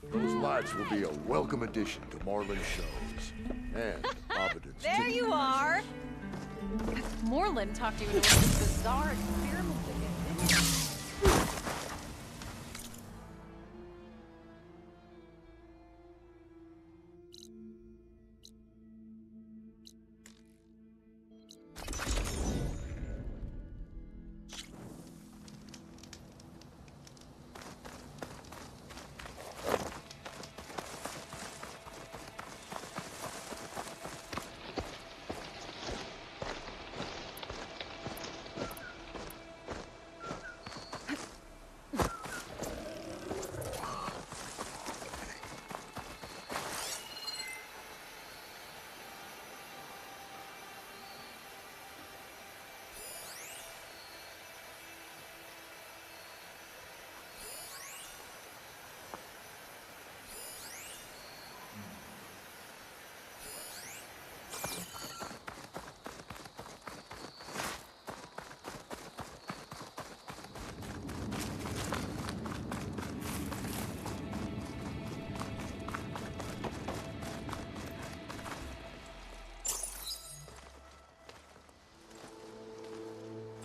Those lights will be a welcome addition to Marlin's shows. And Abaddon's There you are! Moreland talked you into one of these bizarre experiments again, didn't he?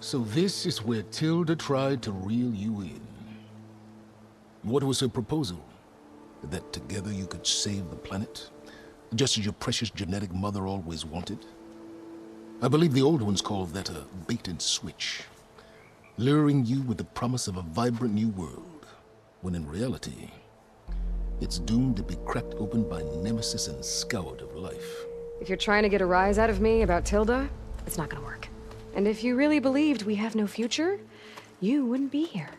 So this is where Tilda tried to reel you in. What was her proposal? That together you could save the planet? Just as your precious genetic mother always wanted? I believe the old ones called that a bait and switch. Luring you with the promise of a vibrant new world, when in reality, it's doomed to be cracked open by nemesis and scoured of life. If you're trying to get a rise out of me about Tilda, it's not gonna work. And if you really believed we have no future, you wouldn't be here.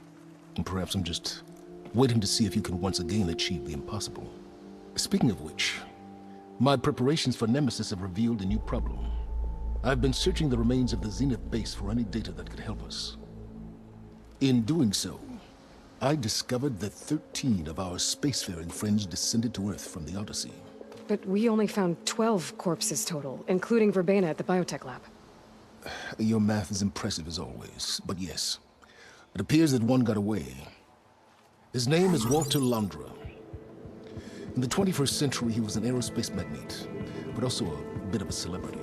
And perhaps I'm just waiting to see if you can once again achieve the impossible. Speaking of which, my preparations for Nemesis have revealed a new problem. I've been searching the remains of the Zenith base for any data that could help us. In doing so, I discovered that 13 of our spacefaring friends descended to Earth from the Odyssey. But we only found 12 corpses total, including Verbena at the biotech lab. Your math is impressive as always, but yes. It appears that one got away. His name is Walter Londra. In the 21st century, he was an aerospace magnate, but also a bit of a celebrity.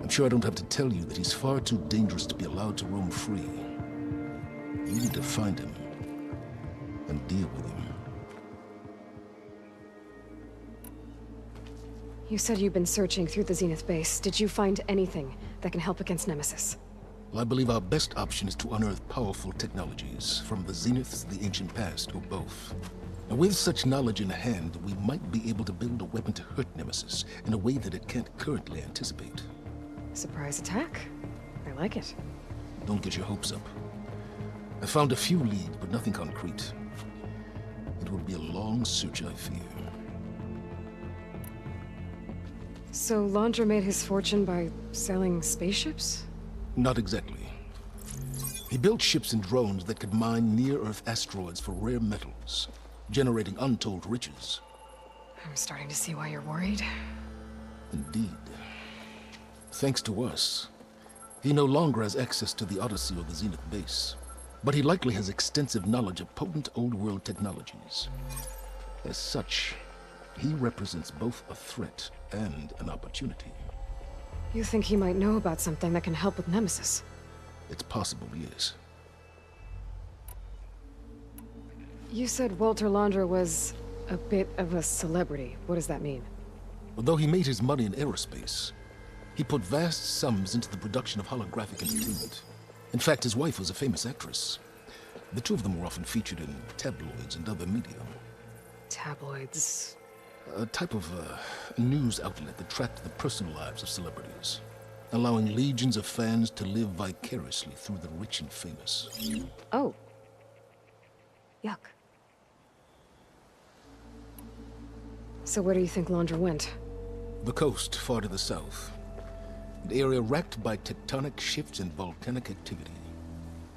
I'm sure I don't have to tell you that he's far too dangerous to be allowed to roam free. You need to find him and deal with him. You said you've been searching through the Zenith base. Did you find anything that can help against Nemesis? Well, I believe our best option is to unearth powerful technologies, from the Zeniths, the ancient past, or both. And with such knowledge in hand, we might be able to build a weapon to hurt Nemesis in a way that it can't currently anticipate. Surprise attack. I like it. Don't get your hopes up. I found a few leads, but nothing concrete. It will be a long search, I fear. So Londra made his fortune by selling spaceships? Not exactly. He built ships and drones that could mine near-Earth asteroids for rare metals, generating untold riches. I'm starting to see why you're worried. Indeed. Thanks to us, he no longer has access to the Odyssey or the Zenith base, but he likely has extensive knowledge of potent old-world technologies. As such, he represents both a threat and an opportunity. You think he might know about something that can help with Nemesis? It's possible, yes. You said Walter Londra was a bit of a celebrity. What does that mean? Although he made his money in aerospace, he put vast sums into the production of holographic entertainment. In fact, his wife was a famous actress. The two of them were often featured in tabloids and other media. Tabloids? A type of news outlet that tracked the personal lives of celebrities, allowing legions of fans to live vicariously through the rich and famous. Oh. Yuck. So where do you think Londra went? The coast, far to the south. An area racked by tectonic shifts and volcanic activity.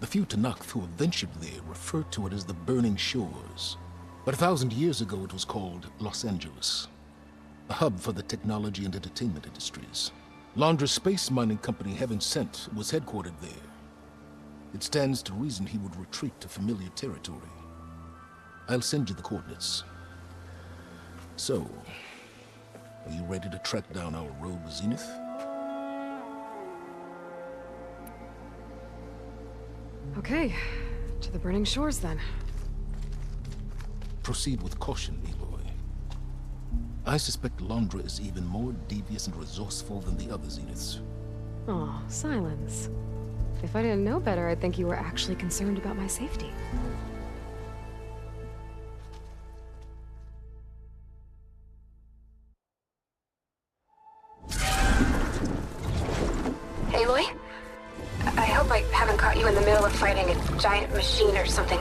The few Tanakh who have ventured there refer to it as the Burning Shores. But 1,000 years ago it was called Los Angeles, a hub for the technology and entertainment industries. Londra's space mining company, Heaven Sent, was headquartered there. It stands to reason he would retreat to familiar territory. I'll send you the coordinates. So, are you ready to track down our rogue Zenith? Okay, to the burning shores then. Proceed with caution, Aloy. I suspect Londra is even more devious and resourceful than the other Zeniths. Oh, silence. If I didn't know better, I'd think you were actually concerned about my safety. Aloy? I hope I haven't caught you in the middle of fighting a giant machine or something.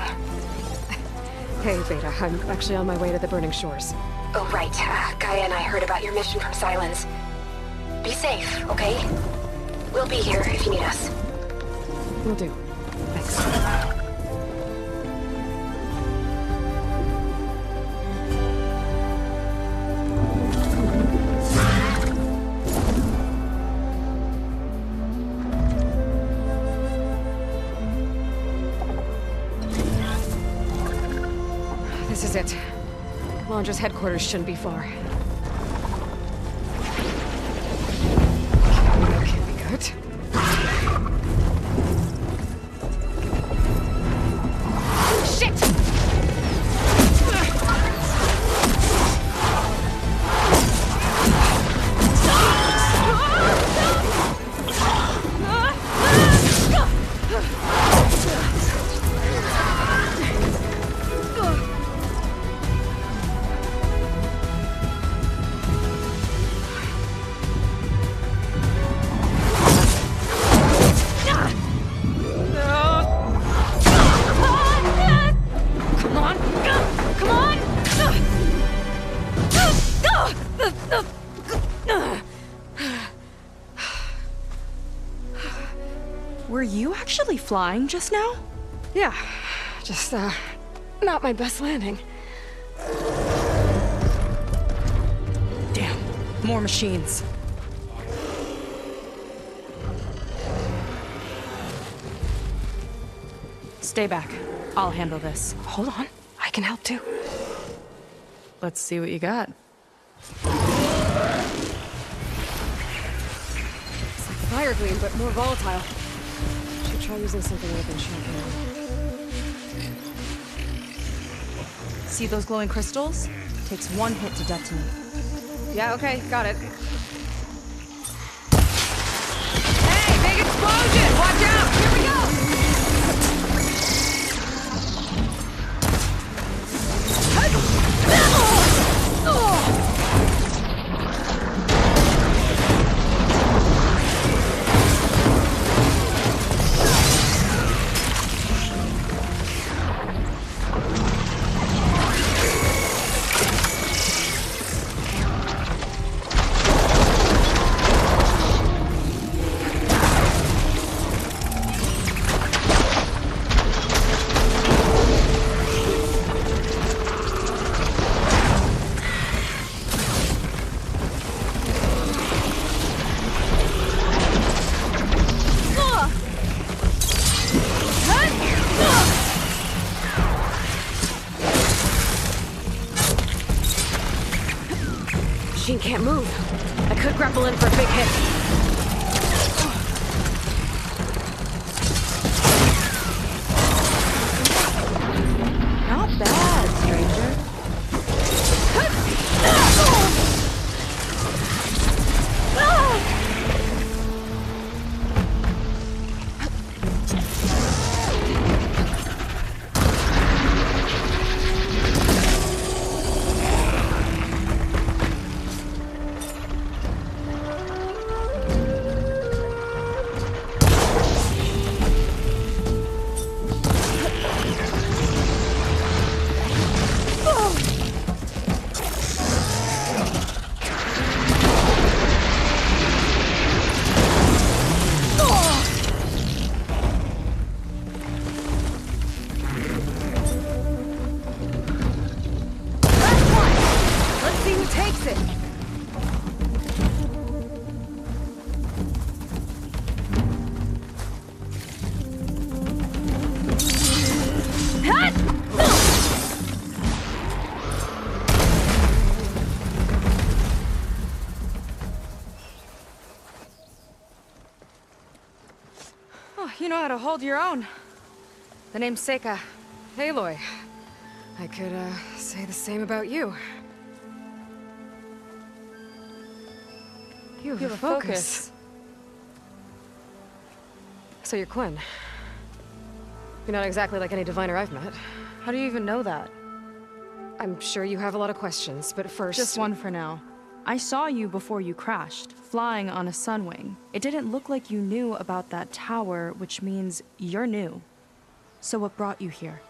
Hey, Beta, I'm actually on my way to the burning shores. Oh, right. Gaia and I heard about your mission from Silence. Be safe, okay? We'll be here if you need us. Will do. Thanks. This is it. Londra's headquarters shouldn't be far. That can't be good. Shit! Were you actually flying just now? Yeah, just, not my best landing. Damn, more machines. Stay back. I'll handle this. Hold on, I can help too. Let's see what you got. It's like fire gleam, but more volatile. Should try using something other than shotgun. See those glowing crystals? Takes one hit to detonate. Yeah, okay, got it. Hey, big explosion! Watch out! Here we go! Machine can't move. I could grapple in for a big hit. Not bad, stranger. You know how to hold your own. The name's Seika. Aloy. I could, say the same about you. You have a focus. So you're Quinn. You're not exactly like any diviner I've met. How do you even know that? I'm sure you have a lot of questions, but first... Just one for now. I saw you before you crashed, flying on a sunwing. It didn't look like you knew about that tower, which means you're new. So what brought you here?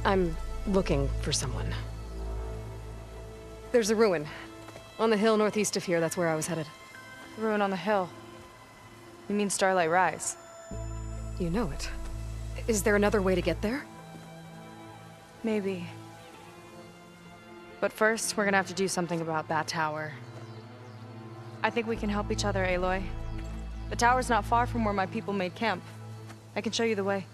I'm looking for someone. There's a ruin. On the hill northeast of here, that's where I was headed. The ruin on the hill. You mean Starlight Rise? You know it. Is there another way to get there? Maybe. But first, we're gonna have to do something about that tower. I think we can help each other, Aloy. The tower's not far from where my people made camp. I can show you the way.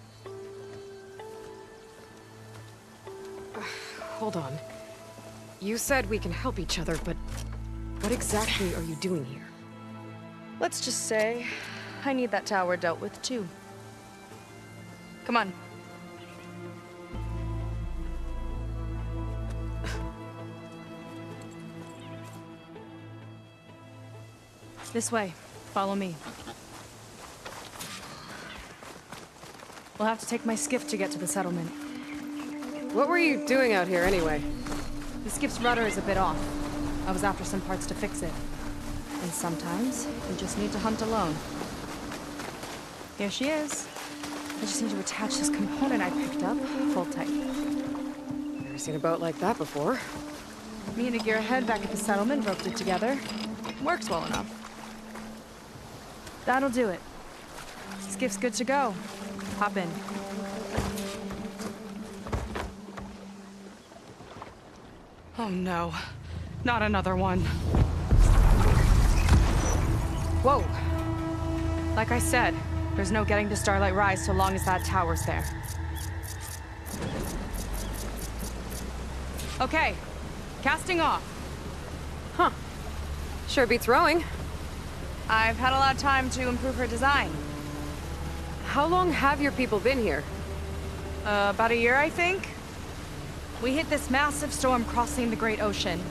Hold on. You said we can help each other, but what exactly are you doing here? Let's just say, I need that tower dealt with too. Come on. This way. Follow me. We'll have to take my skiff to get to the settlement. What were you doing out here anyway? The skiff's rudder is a bit off. I was after some parts to fix it. And sometimes, you just need to hunt alone. Here she is. I just need to attach this component I picked up, full tight. Never seen a boat like that before. Me and a gearhead back at the settlement roped it together. Works well enough. That'll do it. Skiff's good to go. Hop in. Oh no. Not another one. Whoa. Like I said, there's no getting to Starlight Rise so long as that tower's there. Okay. Casting off. Huh. Sure beats rowing. I've had a lot of time to improve her design. How long have your people been here? About a year, I think. We hit this massive storm crossing the Great Ocean.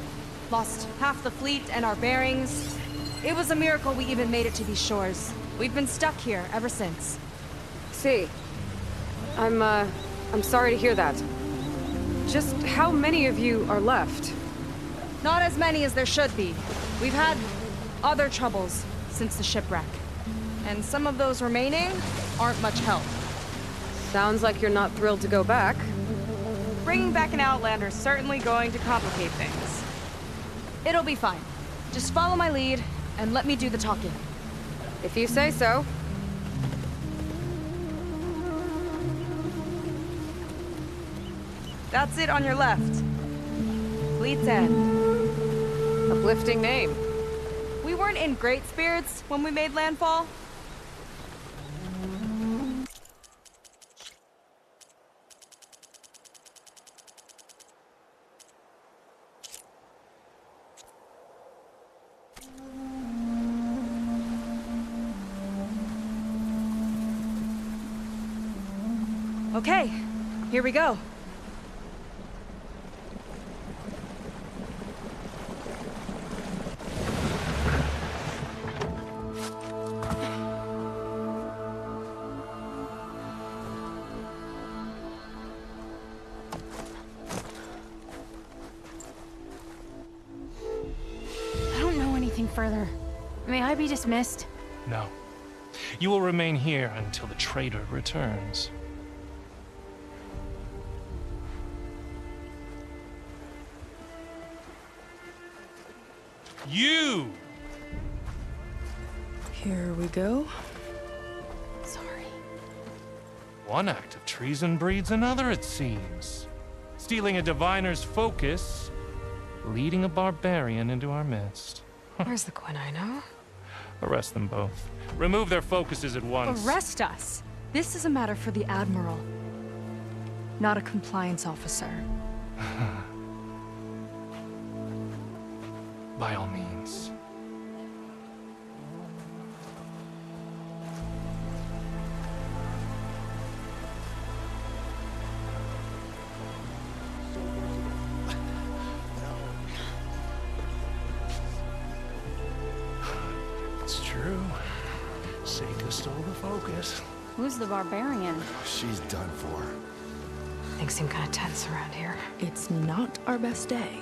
Lost half the fleet and our bearings. It was a miracle we even made it to these shores. We've been stuck here ever since. See. I'm sorry to hear that. Just how many of you are left? Not as many as there should be. We've had other troubles since the shipwreck. And some of those remaining aren't much help. Sounds like you're not thrilled to go back. Bringing back an Outlander's certainly going to complicate things. It'll be fine. Just follow my lead and let me do the talking. If you say so. That's it on your left. Fleet's End. Uplifting name. We weren't in great spirits when we made landfall. Okay, here we go. I don't know anything further. May I be dismissed? No. You will remain here until the traitor returns. You! Here we go. Sorry. One act of treason breeds another, it seems. Stealing a diviner's focus, leading a barbarian into our midst. Where's the Quinn I know? Arrest them both. Remove their focuses at once. Arrest us. This is a matter for the Admiral, not a compliance officer. By all means. Seika stole the focus. Who's the barbarian? She's done for. Things seem kind of tense around here. It's not our best day.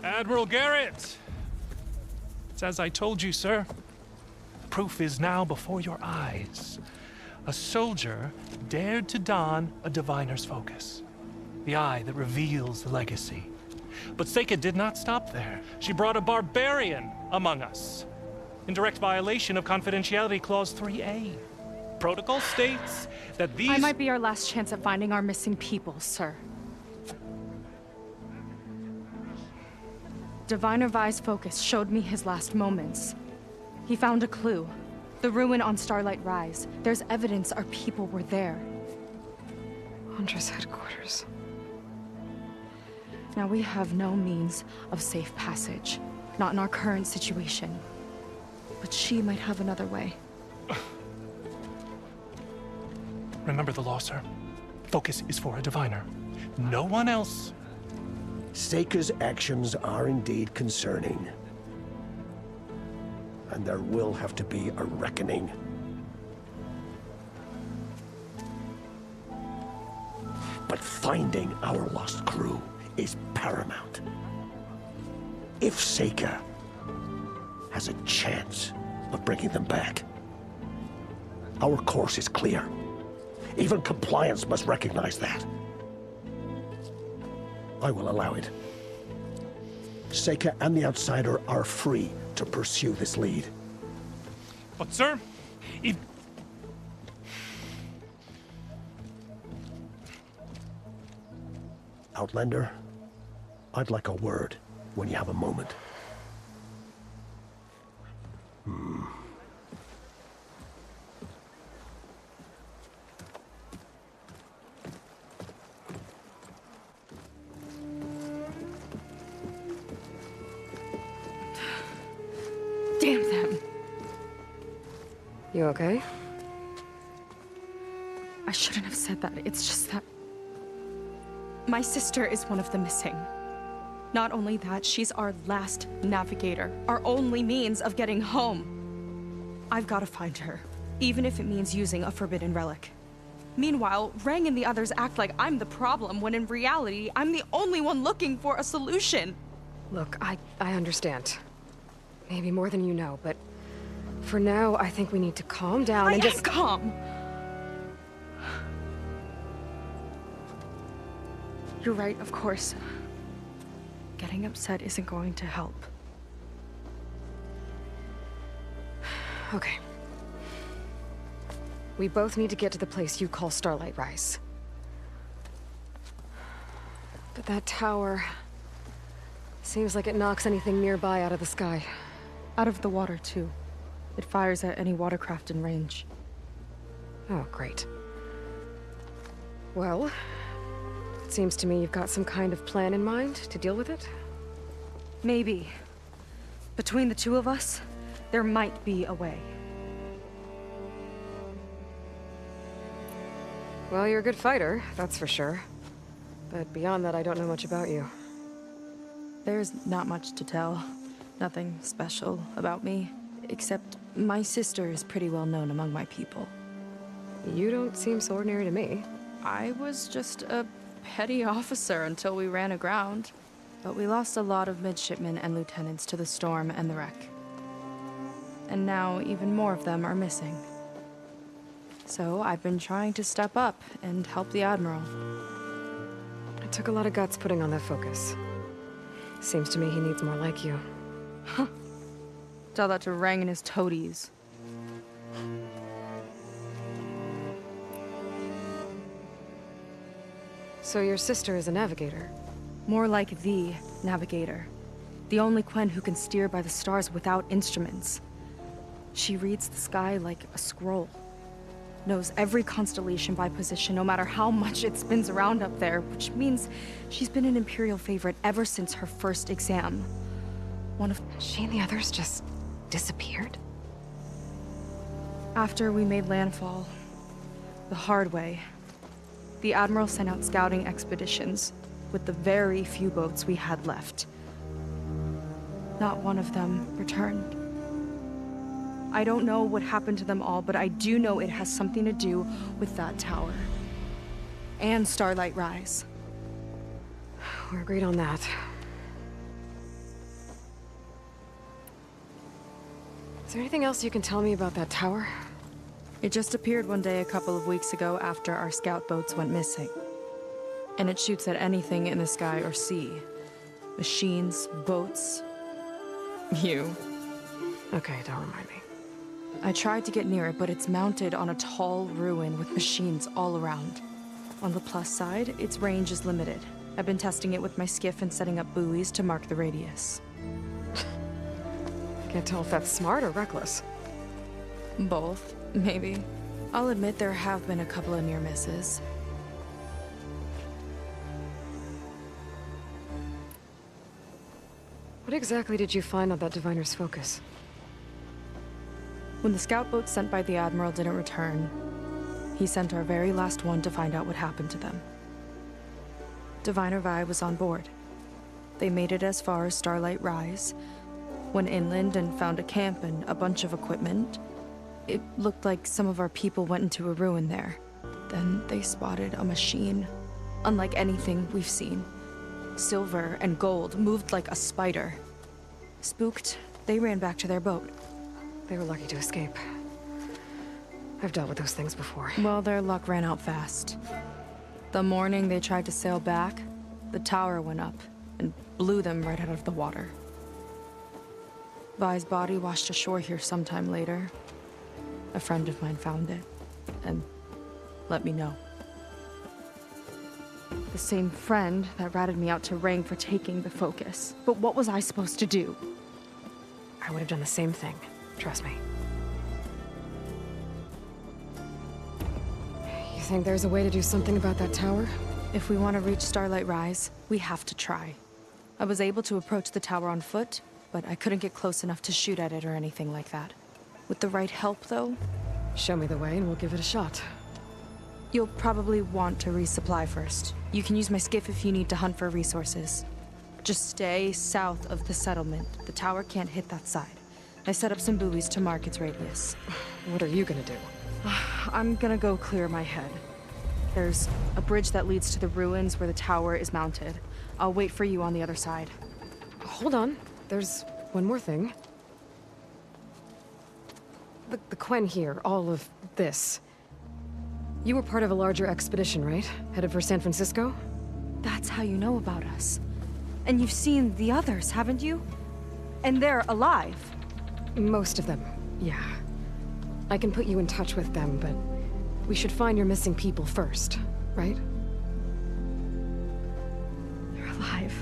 Admiral Garrett! It's as I told you, sir. Proof is now before your eyes. A soldier dared to don a diviner's focus. The eye that reveals the legacy. But Seika did not stop there. She brought a barbarian among us. In direct violation of Confidentiality Clause 3A. Protocol states that these... I might be our last chance at finding our missing people, sir. Diviner Vi's focus showed me his last moments. He found a clue. The ruin on Starlight Rise. There's evidence our people were there. Huntress headquarters. Now we have no means of safe passage. Not in our current situation. But she might have another way. Remember the law, sir. Focus is for a diviner. No one else. Seika's actions are indeed concerning. And there will have to be a reckoning. But finding our lost crew is paramount. If Seika has a chance of bringing them back, our course is clear. Even compliance must recognize that. I will allow it. Seika and the Outsider are free to pursue this lead. But, sir, if... Outlander, I'd like a word when you have a moment. Damn them. You okay? I shouldn't have said that. It's just that... my sister is one of the missing. Not only that, she's our last navigator. Our only means of getting home. I've got to find her. Even if it means using a forbidden relic. Meanwhile, Rang and the others act like I'm the problem, when in reality, I'm the only one looking for a solution. Look, I understand. Maybe more than you know, but for now, I think we need to calm down and just... calm! You're right, of course. Getting upset isn't going to help. Okay. We both need to get to the place you call Starlight Rise. But that tower... seems like it knocks anything nearby out of the sky. Out of the water, too. It fires at any watercraft in range. Oh, great. Well, it seems to me you've got some kind of plan in mind to deal with it. Maybe. Between the two of us, there might be a way. Well, you're a good fighter, that's for sure. But beyond that, I don't know much about you. There's not much to tell. Nothing special about me. Except my sister is pretty well known among my people. You don't seem so ordinary to me. I was just a petty officer until we ran aground. But we lost a lot of midshipmen and lieutenants to the storm and the wreck. And now even more of them are missing. So I've been trying to step up and help the Admiral. It took a lot of guts putting on that focus. Seems to me he needs more like you. Huh. Tell that to Rang and his toadies. So your sister is a navigator? More like the navigator. The only Quen who can steer by the stars without instruments. She reads the sky like a scroll. Knows every constellation by position, no matter how much it spins around up there, which means she's been an Imperial favorite ever since her first exam. She and the others just disappeared? After we made landfall, the hard way, the Admiral sent out scouting expeditions with the very few boats we had left. Not one of them returned. I don't know what happened to them all, but I do know it has something to do with that tower. And Starlight Rise. We're agreed on that. Is there anything else you can tell me about that tower? It just appeared one day a couple of weeks ago after our scout boats went missing. And it shoots at anything in the sky or sea. Machines, boats. You. Okay, don't remind me. I tried to get near it, but it's mounted on a tall ruin with machines all around. On the plus side, its range is limited. I've been testing it with my skiff and setting up buoys to mark the radius. Can't tell if that's smart or reckless. Both, maybe. I'll admit there have been a couple of near misses. What exactly did you find on that diviner's focus? When the scout boat sent by the Admiral didn't return, he sent our very last one to find out what happened to them. Diviner Vi was on board. They made it as far as Starlight Rise, went inland and found a camp and a bunch of equipment. It looked like some of our people went into a ruin there. Then they spotted a machine, unlike anything we've seen. Silver and gold, moved like a spider. Spooked, they ran back to their boat. They were lucky to escape. I've dealt with those things before. Well, their luck ran out fast. The morning they tried to sail back, the tower went up and blew them right out of the water. Vi's body washed ashore here sometime later. A friend of mine found it and let me know. The same friend that ratted me out to Rang for taking the focus. But what was I supposed to do? I would have done the same thing. Trust me. You think there's a way to do something about that tower? If we want to reach Starlight Rise, we have to try. I was able to approach the tower on foot, but I couldn't get close enough to shoot at it or anything like that. With the right help, though... Show me the way and we'll give it a shot. You'll probably want to resupply first. You can use my skiff if you need to hunt for resources. Just stay south of the settlement. The tower can't hit that side. I set up some buoys to mark its radius. What are you gonna do? I'm gonna go clear my head. There's a bridge that leads to the ruins where the tower is mounted. I'll wait for you on the other side. Hold on. There's one more thing. The Quen here, all of this. You were part of a larger expedition, right? Headed for San Francisco? That's how you know about us. And you've seen the others, haven't you? And they're alive. Most of them, yeah. I can put you in touch with them, but we should find your missing people first, right? They're alive.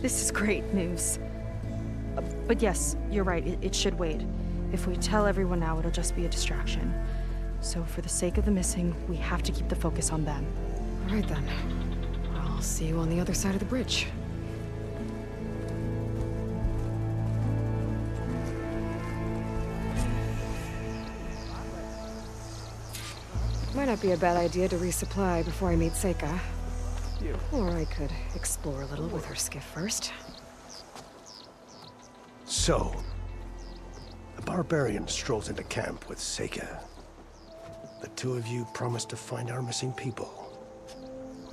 This is great news. But yes, you're right, it should wait. If we tell everyone now, it'll just be a distraction. So for the sake of the missing, we have to keep the focus on them. All right then. I'll see you on the other side of the bridge. Might not be a bad idea to resupply before I meet Seika. Or I could explore a little with her skiff first. So, a barbarian strolls into camp with Seika. The two of you promised to find our missing people.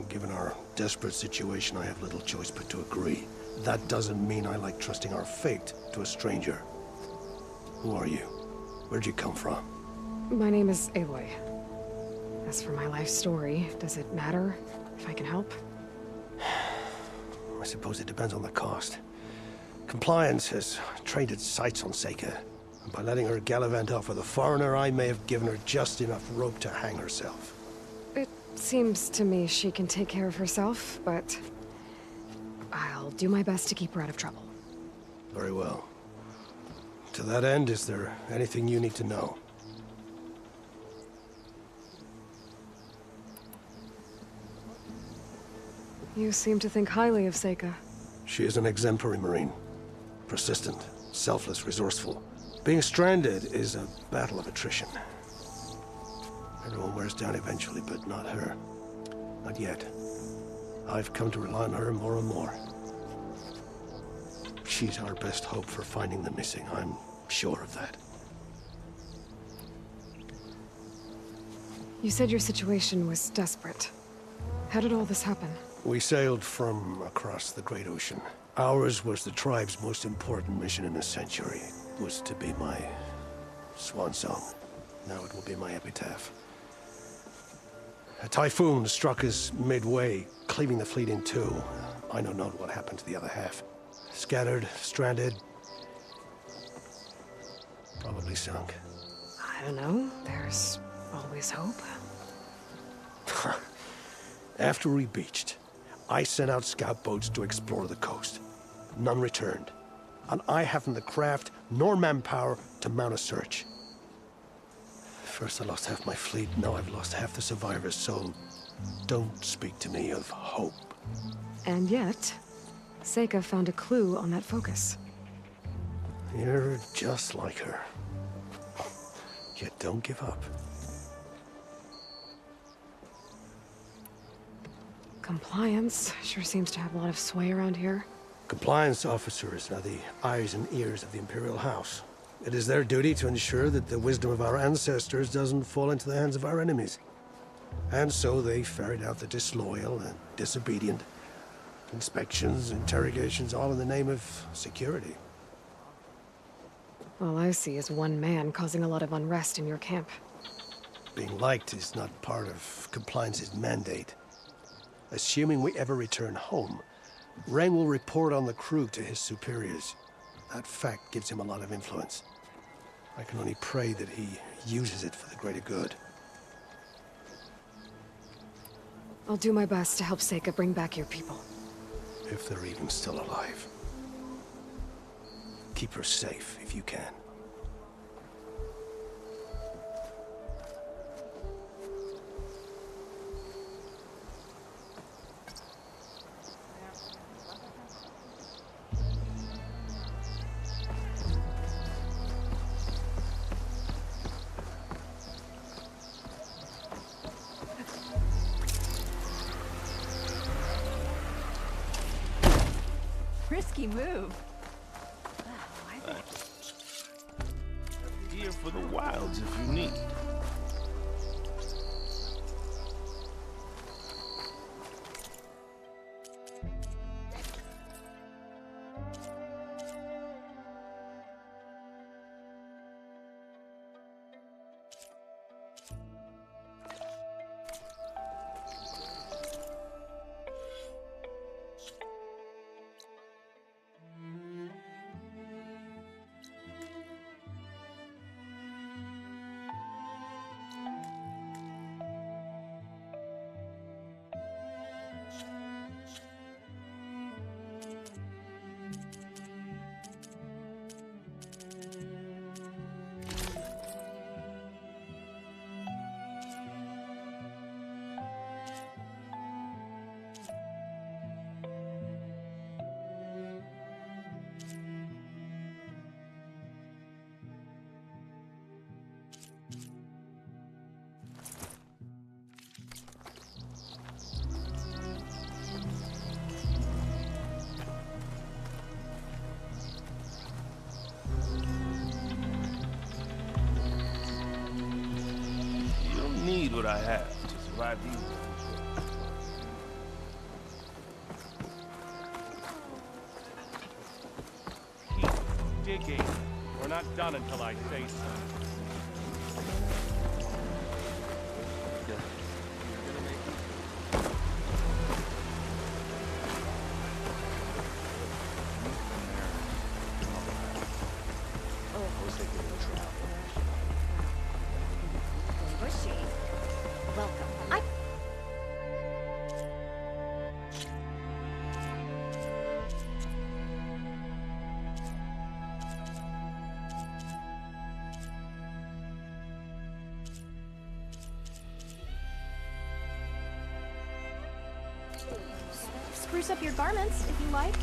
Given our desperate situation, I have little choice but to agree. That doesn't mean I like trusting our fate to a stranger. Who are you? Where'd you come from? My name is Aloy. As for my life story, does it matter if I can help? I suppose it depends on the cost. Compliance has trained its sights on Seika. And by letting her gallivant off with a foreigner, I may have given her just enough rope to hang herself. It seems to me she can take care of herself, but I'll do my best to keep her out of trouble. Very well. To that end, is there anything you need to know? You seem to think highly of Seika. She is an exemplary Marine. Persistent, selfless, resourceful. Being stranded is a battle of attrition. Everyone wears down eventually, but not her. Not yet. I've come to rely on her more and more. She's our best hope for finding the missing, I'm sure of that. You said your situation was desperate. How did all this happen? We sailed from across the Great Ocean. Ours was the tribe's most important mission in a century. It was to be my swan song. Now it will be my epitaph. A typhoon struck us midway, cleaving the fleet in two. I know not what happened to the other half. Scattered, stranded, probably sunk. I don't know. There's always hope. After we beached, I sent out scout boats to explore the coast. None returned. And I haven't the craft nor manpower to mount a search. First I lost half my fleet, now I've lost half the survivors, so don't speak to me of hope. And yet, Seika found a clue on that focus. You're just like her. Yet don't give up. Compliance sure seems to have a lot of sway around here. Compliance officers are the eyes and ears of the Imperial House. It is their duty to ensure that the wisdom of our ancestors doesn't fall into the hands of our enemies. And so they ferret out the disloyal and disobedient. Inspections, interrogations, all in the name of security. All I see is one man causing a lot of unrest in your camp. Being liked is not part of compliance's mandate. Assuming we ever return home, Rang will report on the crew to his superiors. That fact gives him a lot of influence. I can only pray that he uses it for the greater good. I'll do my best to help Seika bring back your people. If they're even still alive. Keep her safe if you can. Risky move. Here for the wilds if you need. Need what I have to survive these days. Keep digging. We're not done until I say so. Spruce up your garments if you like.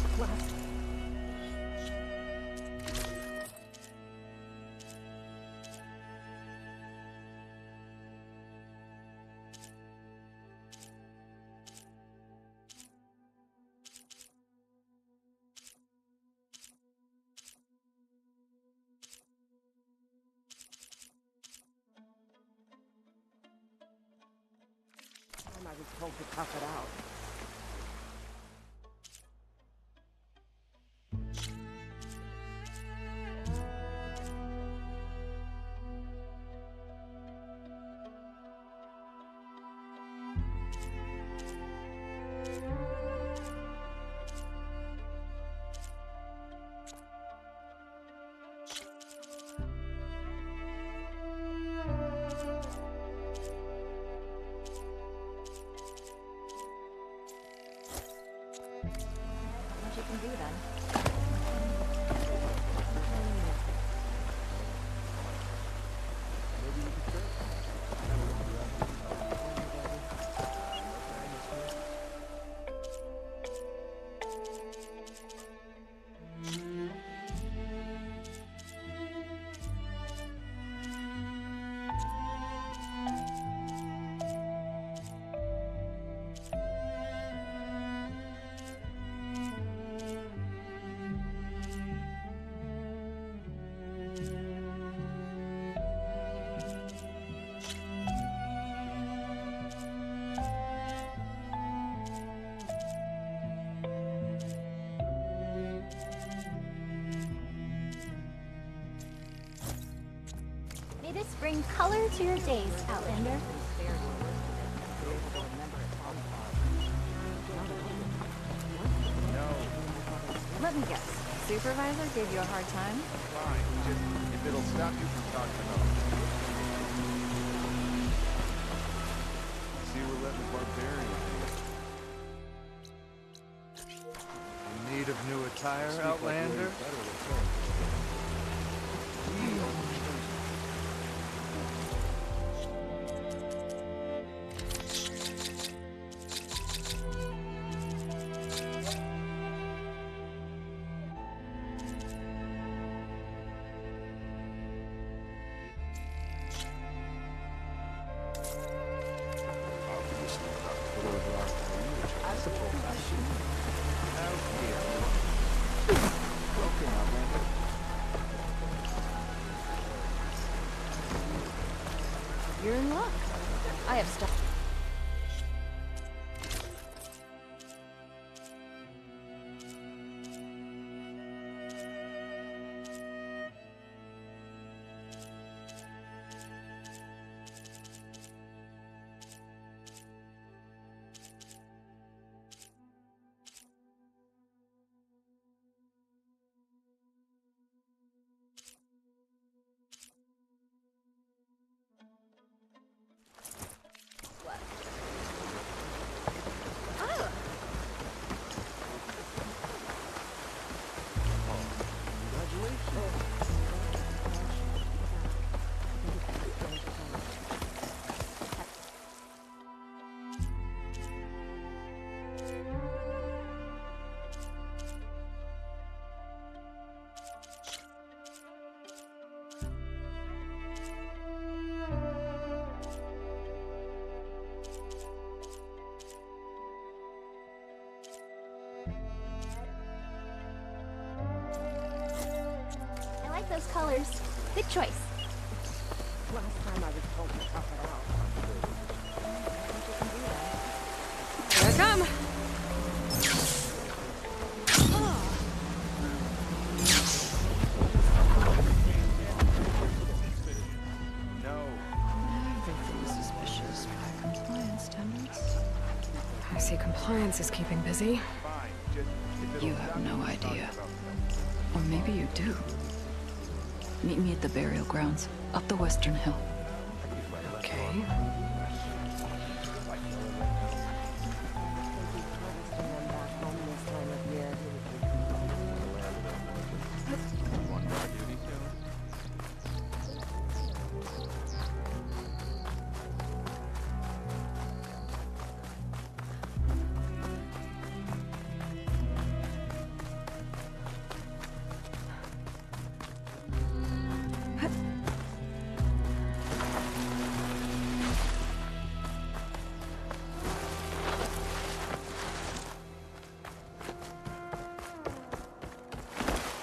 told to tough it out. What you can do then? May this bring color to your days, Outlander. Let me guess. Supervisor gave you a hard time? Fine, just if it'll stop you from talking about it. See, we're letting the barbarian in need of new attire, Outlander? I suppose I should. Welcome, Outlander. You're in luck. I have stuff. I like those colors. Good choice. Last time I was told to tough it out. Here I come. No. Everything's suspicious by compliance standards. I see compliance is keeping busy. Fine, just if it'll You stop have you no from talking idea. about it. Or maybe you do. Meet me at the burial grounds, up the western hill. Okay.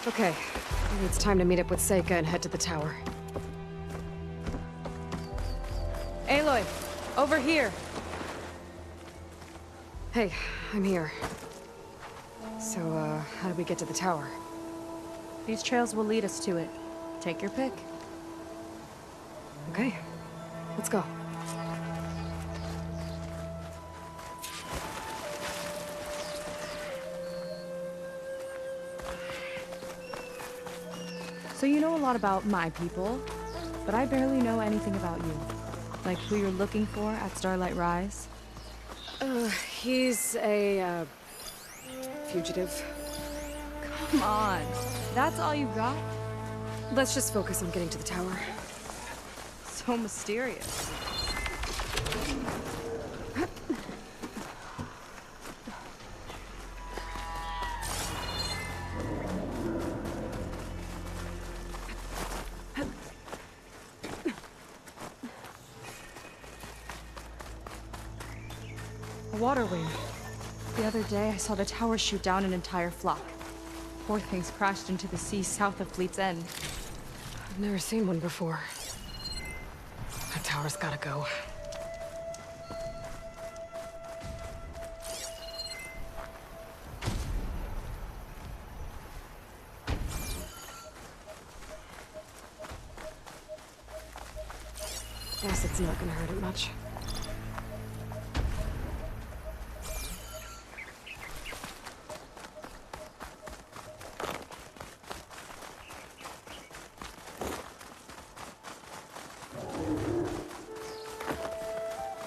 Okay, maybe it's time to meet up with Seika and head to the tower. Aloy, over here. Hey, I'm here. So, how do we get to the tower? These trails will lead us to it. Take your pick. Okay, let's go. So you know a lot about my people, but I barely know anything about you. Like who you're looking for at Starlight Rise? He's a, fugitive. Come on, that's all you got? Let's just focus on getting to the tower. So mysterious. A water wing. The other day, I saw the tower shoot down an entire flock. Poor things crashed into the sea south of Fleet's End. I've never seen one before. That tower's gotta go. Guess it's not gonna hurt it much.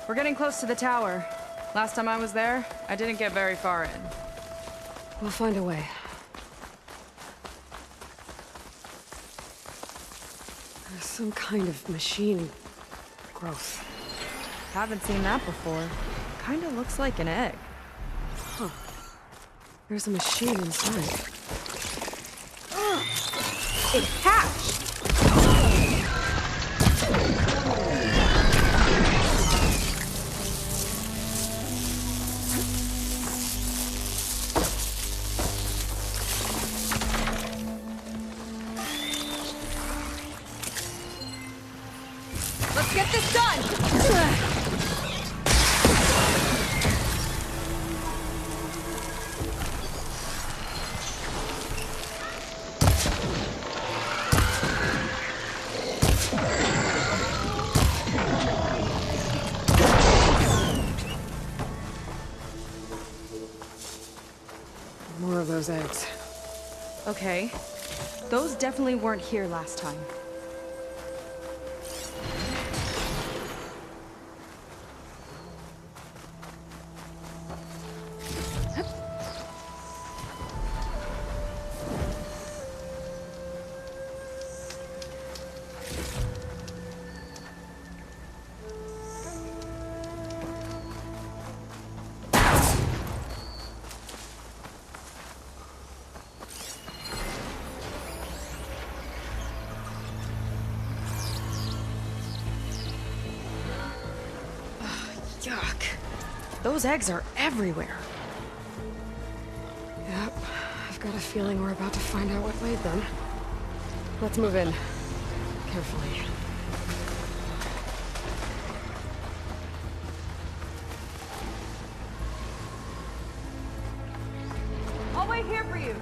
We're getting close to the tower. Last time I was there, I didn't get very far in. We'll find a way. There's some kind of machine growth. Haven't seen that before. Kinda looks like an egg. Huh. There's a machine inside. It hatched! Let's get this done! More of those eggs. Okay. Those definitely weren't here last time. Yuck. Those eggs are everywhere. Yep. I've got a feeling we're about to find out what laid them. Let's move in. Carefully. I'll wait here for you.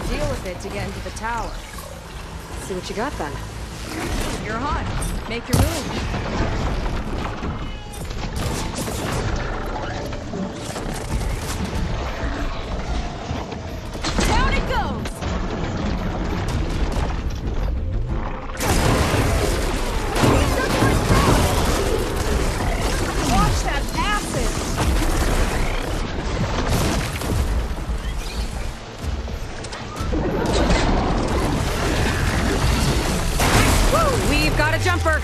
Deal with it to get into the tower. See what you got then. You're on. Make your move. Down it goes! Watch that acid! We've got a jumper!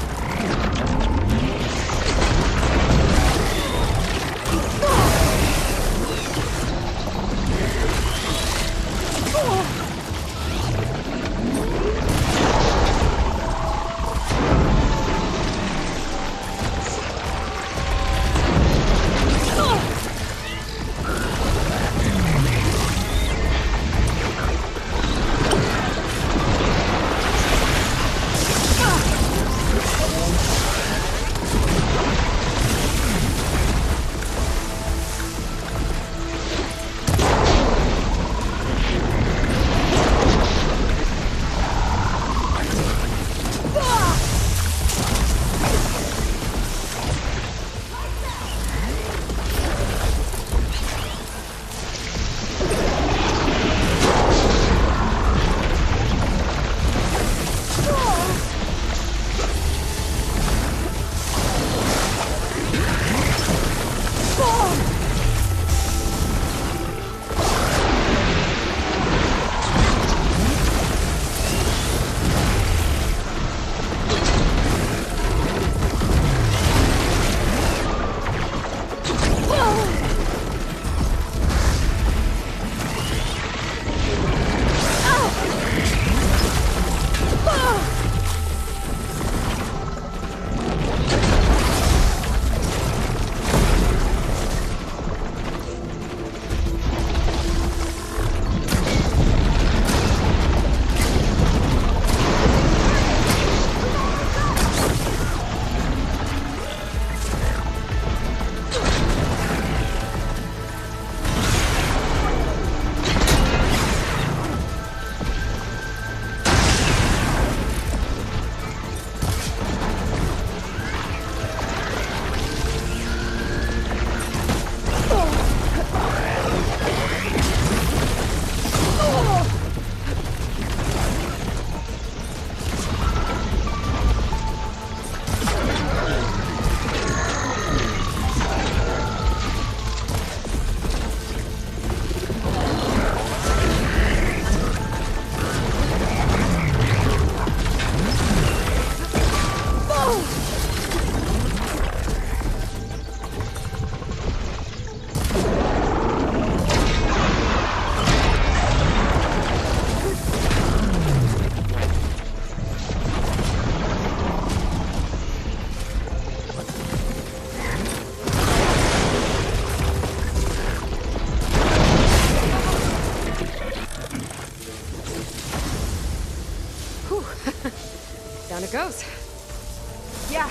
Yeah.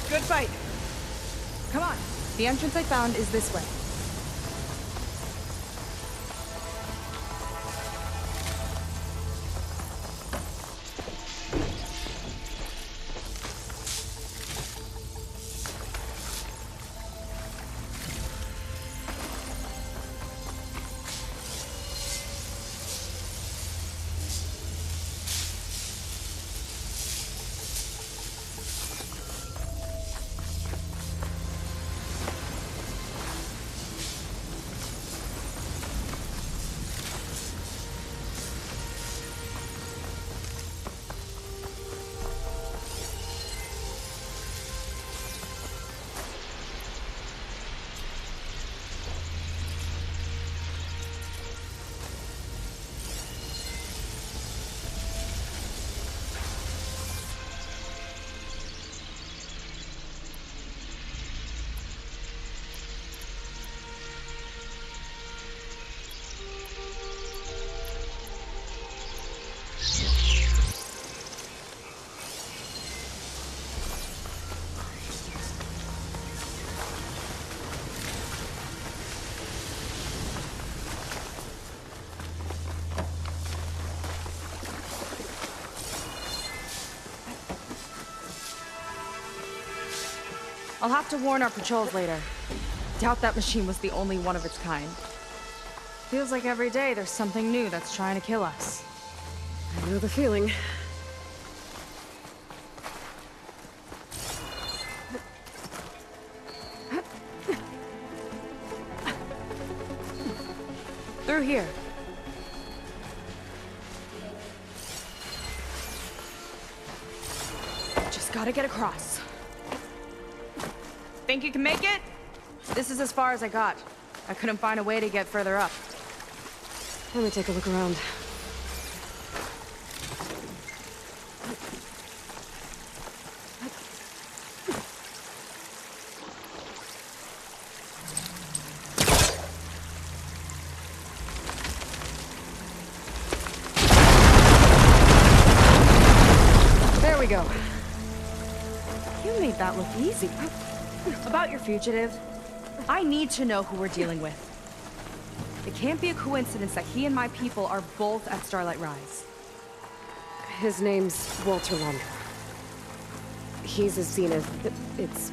Good fight. Come on. The entrance I found is this way. I'll have to warn our patrols later. Doubt that machine was the only one of its kind. Feels like every day there's something new that's trying to kill us. I know the feeling. Through here. Just gotta get across. Think you can make it? This is as far as I got. I couldn't find a way to get further up. Let me take a look around. There we go. You made that look easy. About your fugitive, I need to know who we're dealing with. It can't be a coincidence that he and my people are both at Starlight Rise. His name's Walter Launder. He's a Zenith. It's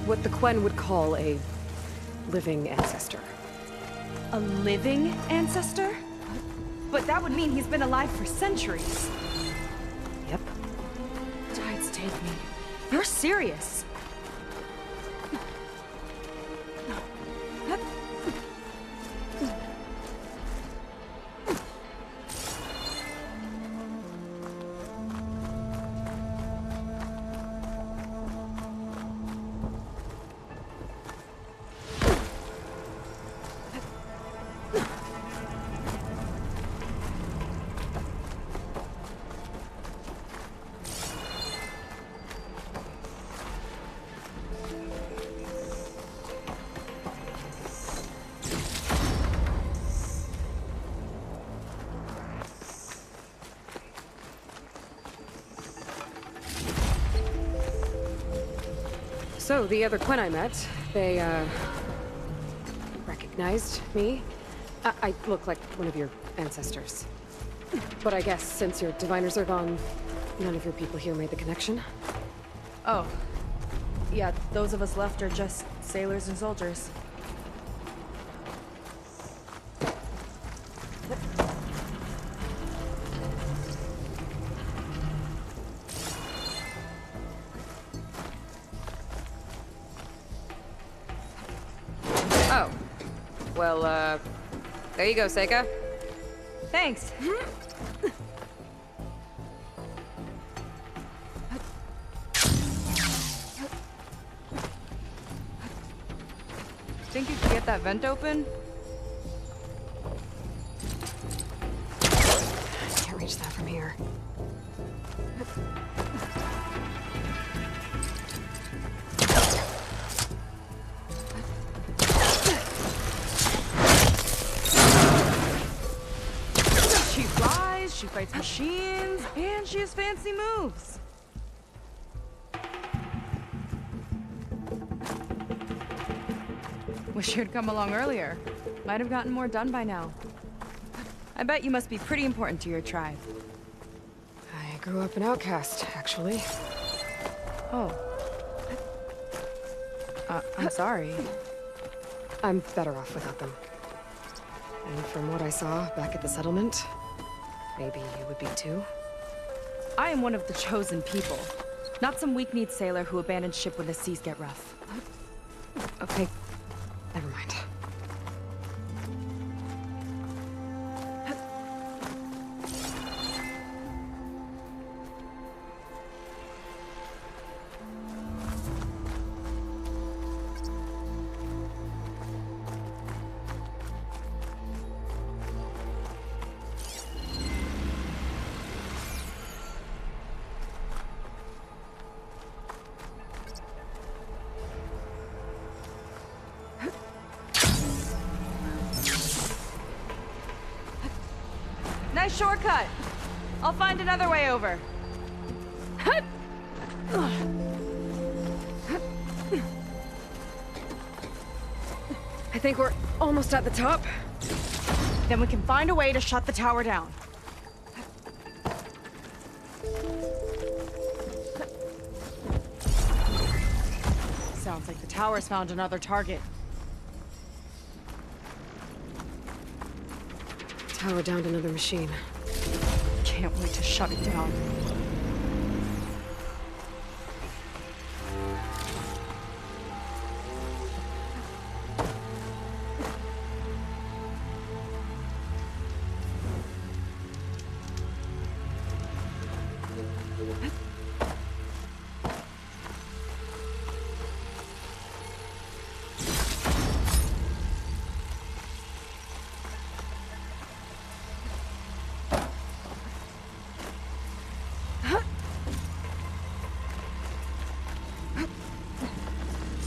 what the Quen would call a living ancestor. A living ancestor? But that would mean he's been alive for centuries. Yep. Tides take me. You're serious. So, the other Quen I met, they, recognized me. I look like one of your ancestors. But I guess since your diviners are gone, none of your people here made the connection? Oh. Yeah, those of us left are just sailors and soldiers. Oh. Well, there you go, Seika. Thanks. Think you could get that vent open? Can't reach that from here. She flies, she fights machines, and she has fancy moves. Wish you'd come along earlier. Might have gotten more done by now. I bet you must be pretty important to your tribe. I grew up an outcast, actually. Oh. I'm sorry. I'm better off without them. And from what I saw back at the settlement, maybe you would be too? I am one of the chosen people. Not some weak-kneed sailor who abandons ship when the seas get rough. Okay, never mind. Nice shortcut. I'll find another way over. I think we're almost at the top. Then we can find a way to shut the tower down. Sounds like the tower's found another target. Tower downed another machine. Can't wait to shut it down.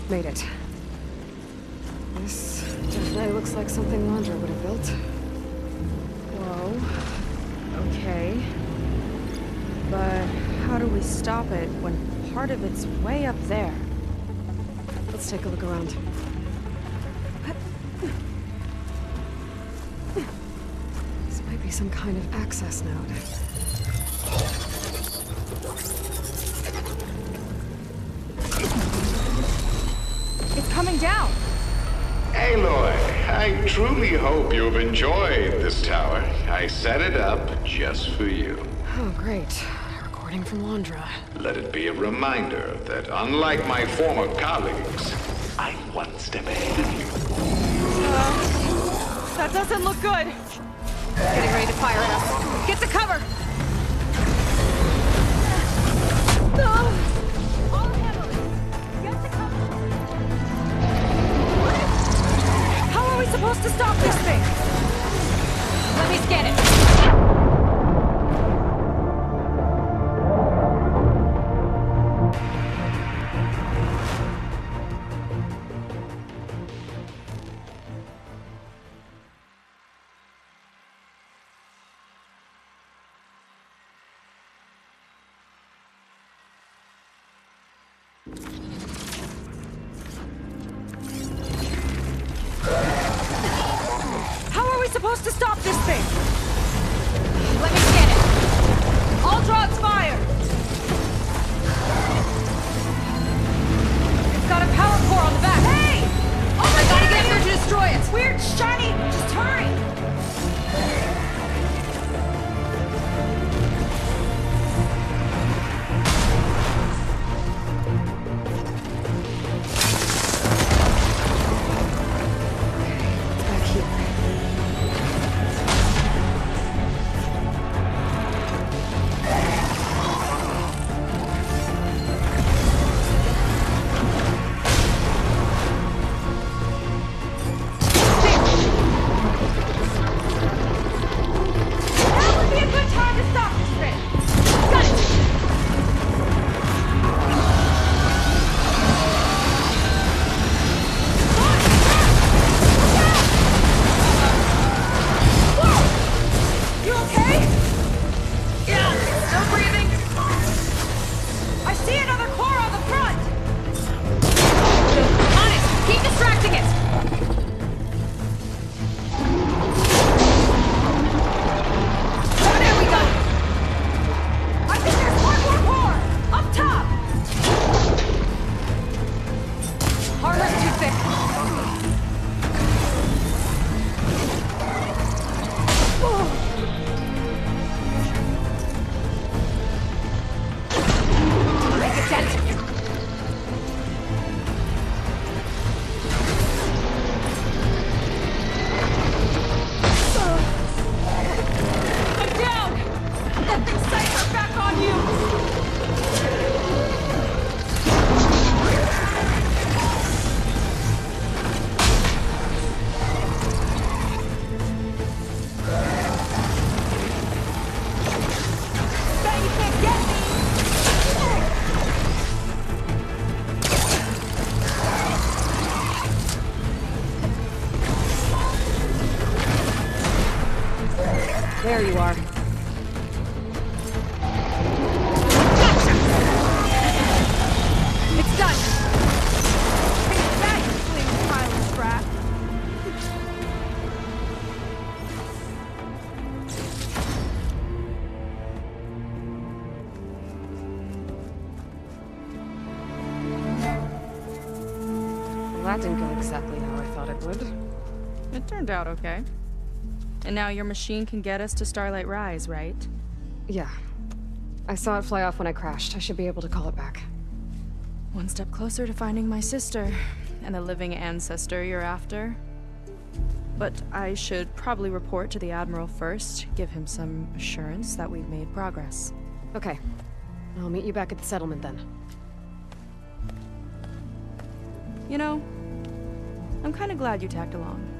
Made it. This definitely looks like something Landra would have built. Whoa. Okay. But how do we stop it when part of it's way up there? Let's take a look around. This might be some kind of access node. It's coming down! Aloy, I truly hope you've enjoyed this tower. I set it up just for you. Oh, great. A recording from Landra. Let it be a reminder that unlike my former colleagues, I'm one step ahead of you. That doesn't look good. Getting ready to fire at us. Get to cover! How are we supposed to stop this thing? Let me scan it. How are we supposed to stop this thing? Let me scan it. All drones fire! It's got a power core on the back. Hey! Oh my God, get in there to destroy it! It's weird, shiny! Just hurry! Back here. that didn't go exactly how I thought it would. It turned out okay. And now your machine can get us to Starlight Rise, right? Yeah. I saw it fly off when I crashed. I should be able to call it back. One step closer to finding my sister, and the living ancestor you're after. But I should probably report to the Admiral first, give him some assurance that we've made progress. Okay. I'll meet you back at the settlement then. You know, I'm kind of glad you tagged along.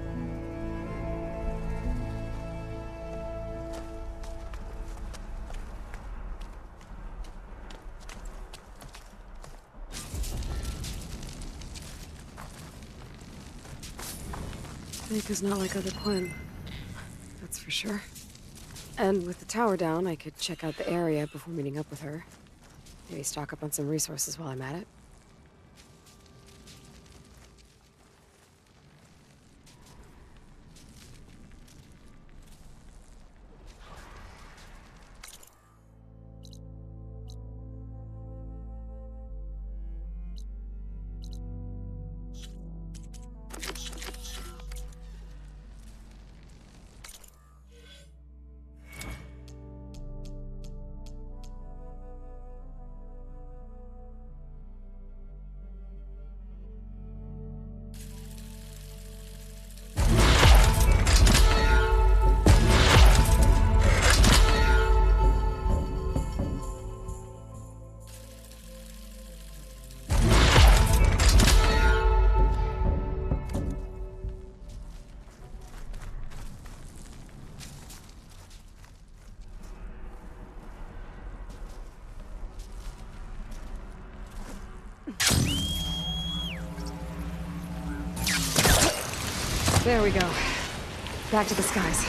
Seika's not like other Quinn. That's for sure. And with the tower down, I could check out the area before meeting up with her. Maybe stock up on some resources while I'm at it. There we go. Back to the skies.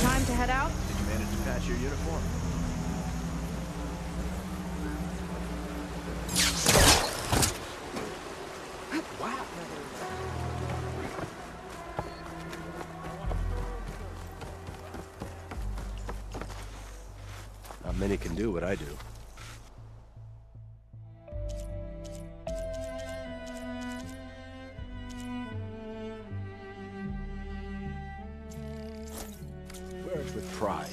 Time to head out? Did you manage to patch your uniform? Not many can do what I do. Wear it with pride.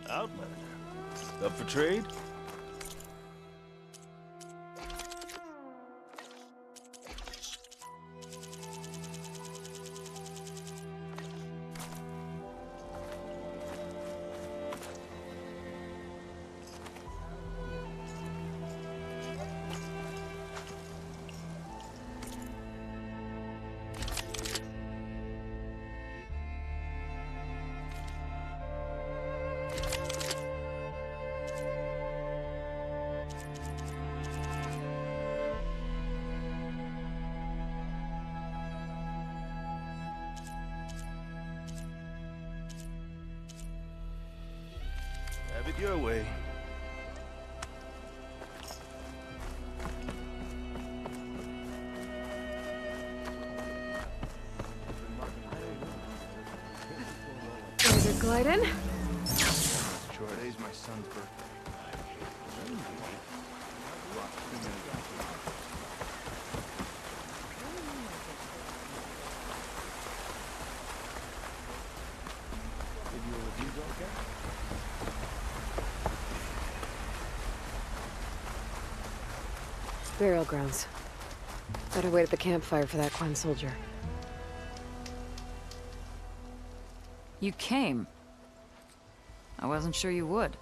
Outlander. Up for trade? Have it your way. Ready to glide in? Sure, today's my son's birthday. Burial grounds. Better wait at the campfire for that Quen soldier. You came. I wasn't sure you would.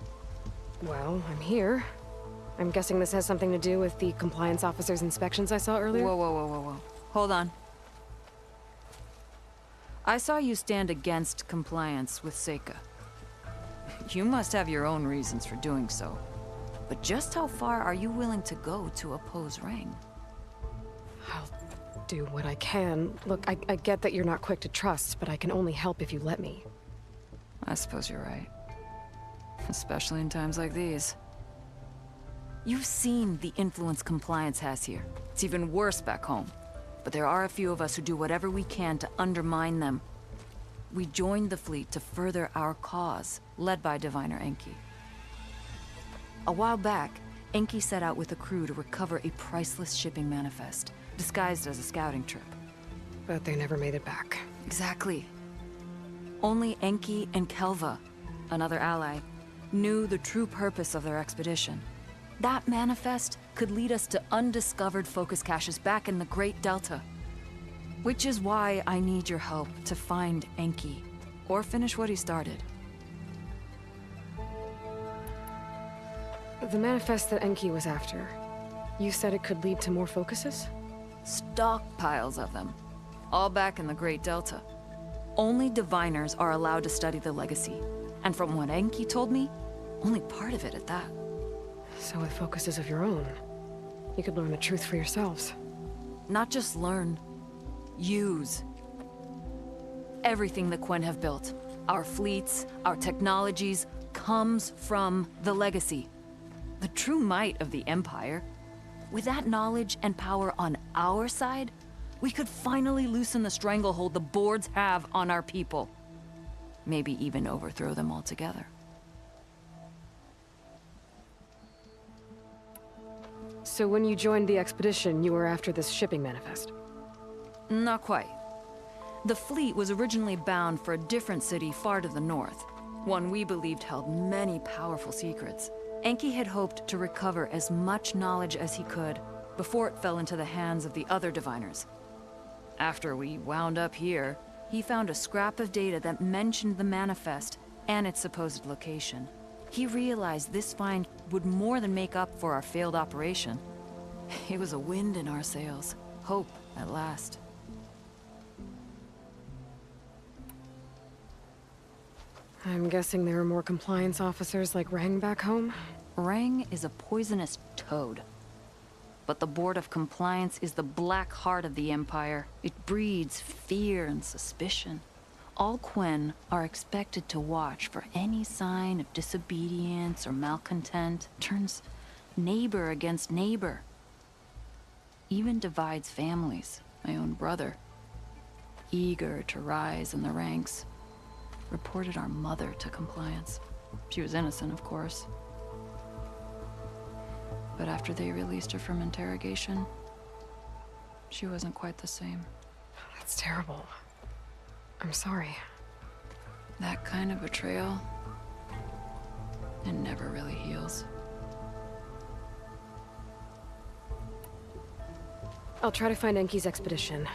Well, I'm here. I'm guessing this has something to do with the compliance officer's inspections I saw earlier? Whoa. Hold on. I saw you stand against compliance with Seika. You must have your own reasons for doing so. But just how far are you willing to go to oppose Rang? I'll do what I can. Look, I get that you're not quick to trust, but I can only help if you let me. I suppose you're right. Especially in times like these. You've seen the influence compliance has here. It's even worse back home. But there are a few of us who do whatever we can to undermine them. We joined the fleet to further our cause, led by Diviner Enki. A while back, Enki set out with a crew to recover a priceless shipping manifest, disguised as a scouting trip. But they never made it back. Exactly. Only Enki and Kelva, another ally, knew the true purpose of their expedition. That manifest could lead us to undiscovered focus caches back in the Great Delta. Which is why I need your help to find Enki, or finish what he started. The manifest that Enki was after, you said it could lead to more focuses? Stockpiles of them, all back in the Great Delta. Only diviners are allowed to study the legacy, and from what Enki told me, only part of it at that. So with focuses of your own, you could learn the truth for yourselves. Not just learn, use. Everything the Quen have built, our fleets, our technologies, comes from the legacy. The true might of the Empire. With that knowledge and power on our side, we could finally loosen the stranglehold the boards have on our people. Maybe even overthrow them altogether. So when you joined the expedition, you were after this shipping manifest? Not quite. The fleet was originally bound for a different city far to the north, one we believed held many powerful secrets. Enki had hoped to recover as much knowledge as he could before it fell into the hands of the other diviners. After we wound up here, he found a scrap of data that mentioned the manifest and its supposed location. He realized this find would more than make up for our failed operation. It was a wind in our sails. Hope, at last. I'm guessing there are more compliance officers like Rang back home? Rang is a poisonous toad. But the Board of Compliance is the black heart of the Empire. It breeds fear and suspicion. All Quen are expected to watch for any sign of disobedience or malcontent. Turns neighbor against neighbor. Even divides families. My own brother, eager to rise in the ranks, reported our mother to Compliance. She was innocent, of course. But after they released her from interrogation, she wasn't quite the same. That's terrible. I'm sorry. That kind of betrayal, it never really heals. I'll try to find Enki's expedition.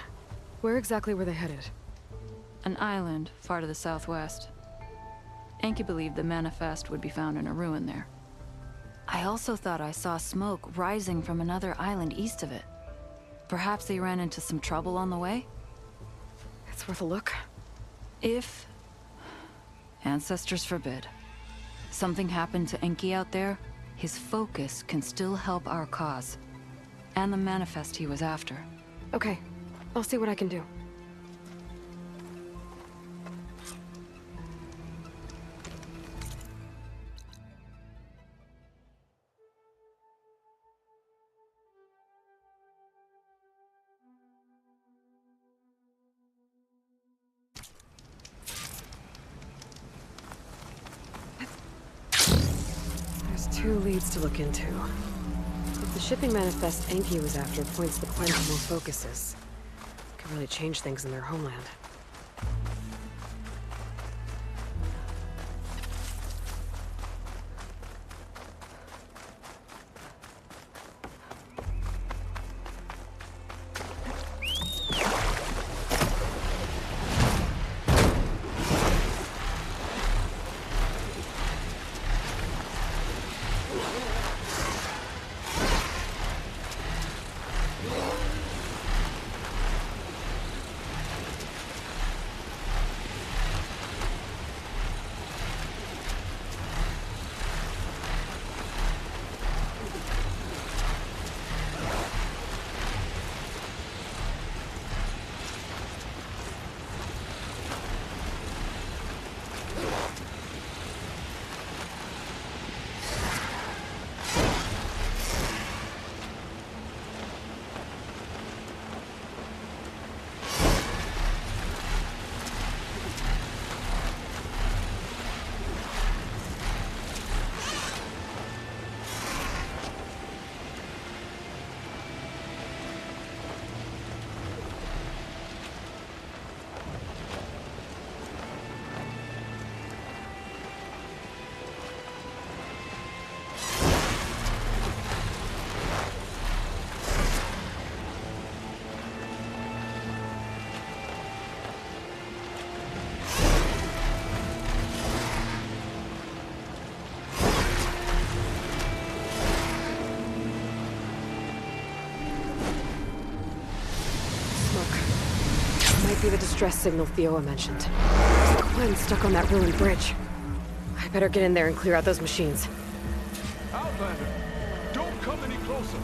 Where exactly were they headed? An island far to the southwest. Enki believed the manifest would be found in a ruin there. I also thought I saw smoke rising from another island east of it. Perhaps they ran into some trouble on the way? It's worth a look. If... ancestors forbid. Something happened to Enki out there, his focus can still help our cause. And the manifest he was after. Okay, I'll see what I can do. There's 2 leads to look into. If the shipping manifest Enki was after points the Quen to more focuses, it could really change things in their homeland. be the distress signal Theoa mentioned. There's a Quen stuck on that ruined bridge. I better get in there and clear out those machines. Outlander, don't come any closer.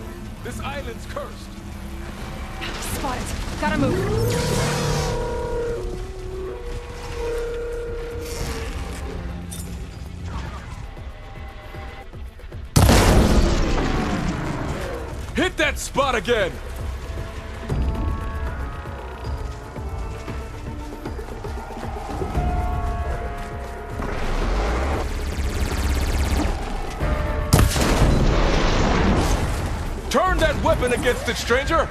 This island's cursed. Spot it. Gotta move. Hit that spot again! Turn that weapon against it, stranger!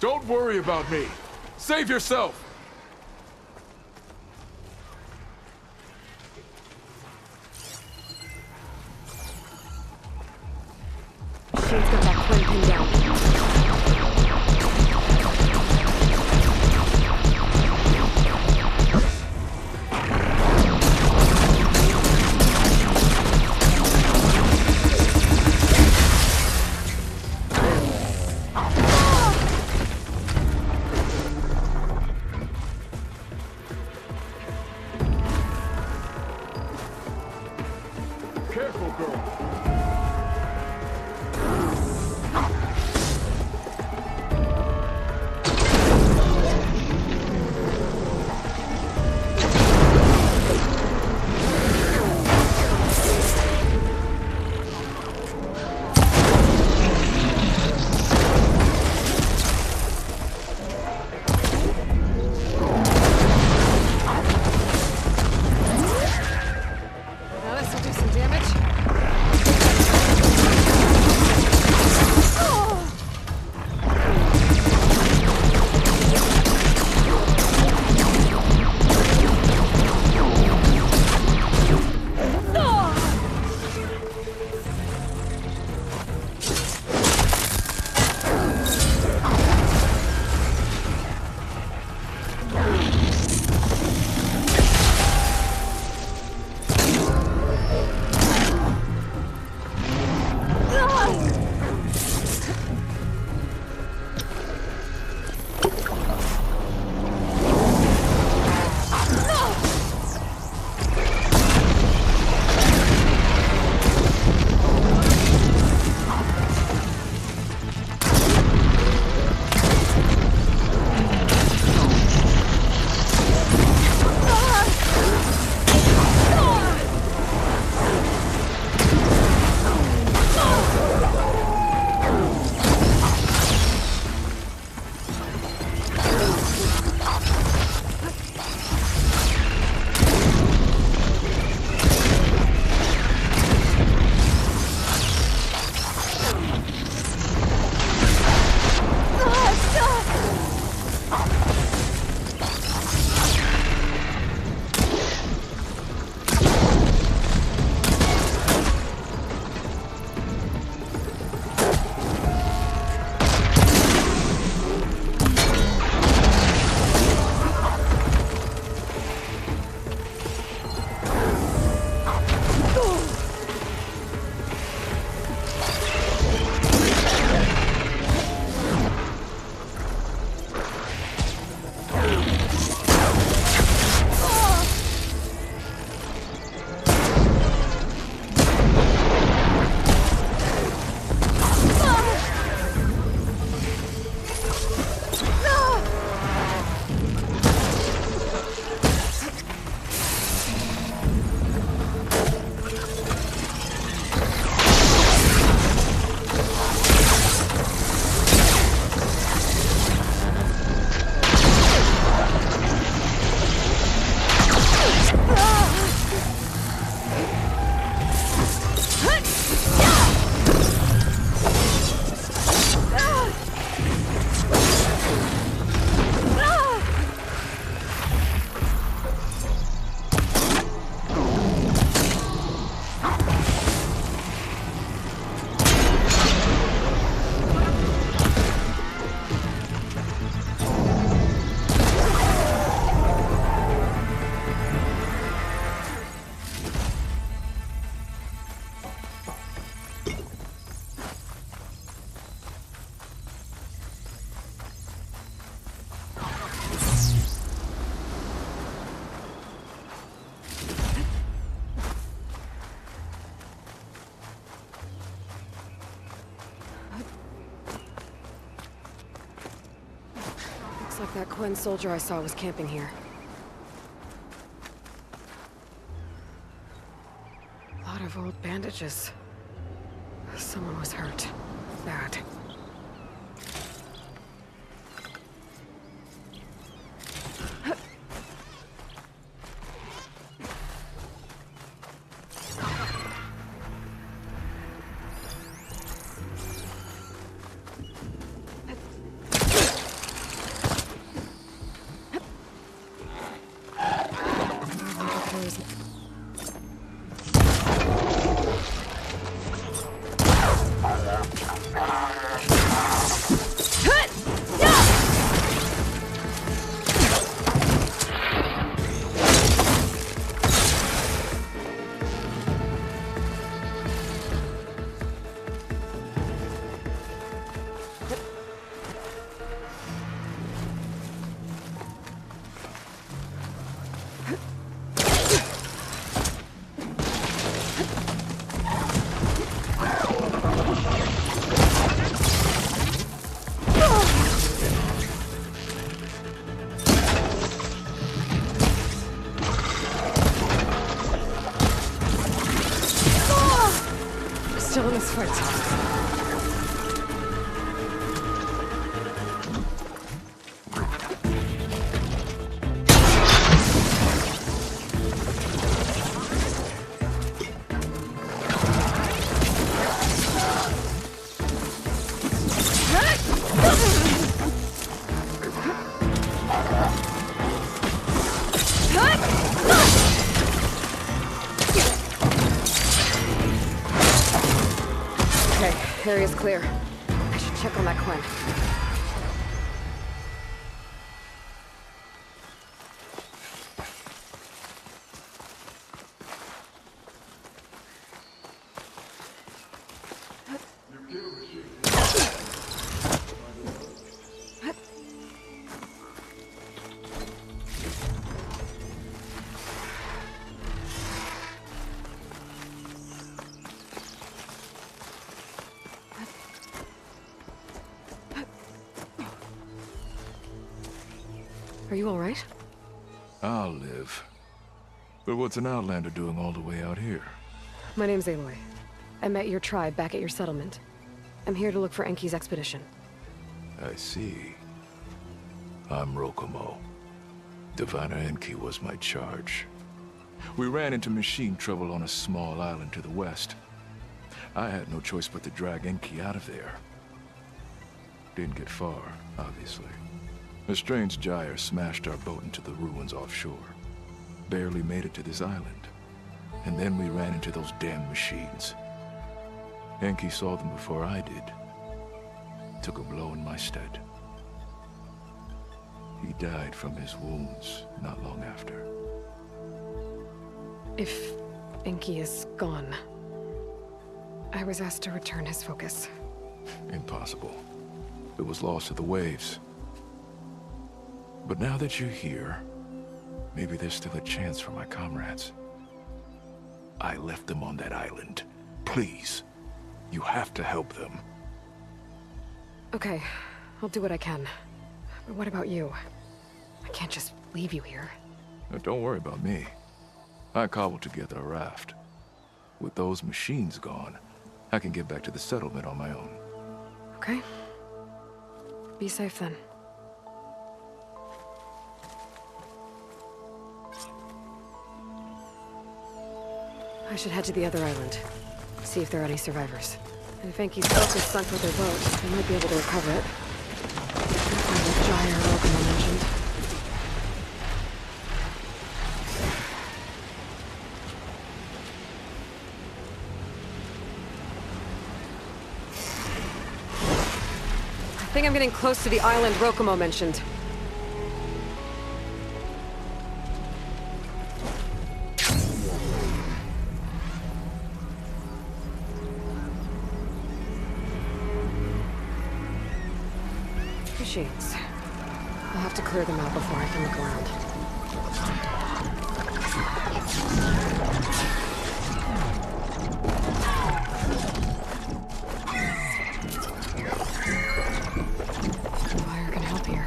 Don't worry about me. Save yourself! Shane's got that Quen pinned down. Careful, girl. Now this'll do some damage. That Quen soldier I saw was camping here. A lot of old bandages. Someone was hurt. Bad. Still in this fight. Area's clear. I should check on that Quen. Are you all right? I'll live. But what's an outlander doing all the way out here? My name's Aloy. I met your tribe back at your settlement. I'm here to look for Enki's expedition. I see. I'm Rokomo. Diviner Enki was my charge. We ran into machine trouble on a small island to the west. I had no choice but to drag Enki out of there. Didn't get far, obviously. A strange gyre smashed our boat into the ruins offshore. Barely made it to this island. And then we ran into those damn machines. Enki saw them before I did. Took a blow in my stead. He died from his wounds not long after. If Enki is gone, I was asked to return his focus. Impossible. It was lost to the waves. But now that you're here, maybe there's still a chance for my comrades. I left them on that island. Please, you have to help them. Okay, I'll do what I can. But what about you? I can't just leave you here. Now, don't worry about me. I cobbled together a raft. With those machines gone, I can get back to the settlement on my own. Okay. Be safe then. I should head to the other island. See if there are any survivors. And if Enki's boat is sunk with their boat, they might be able to recover it. Find that gyre Rokomo mentioned. I think I'm getting close to the island Rokomo mentioned. Machines. I'll have to clear them out before I can look around. The wire can help here.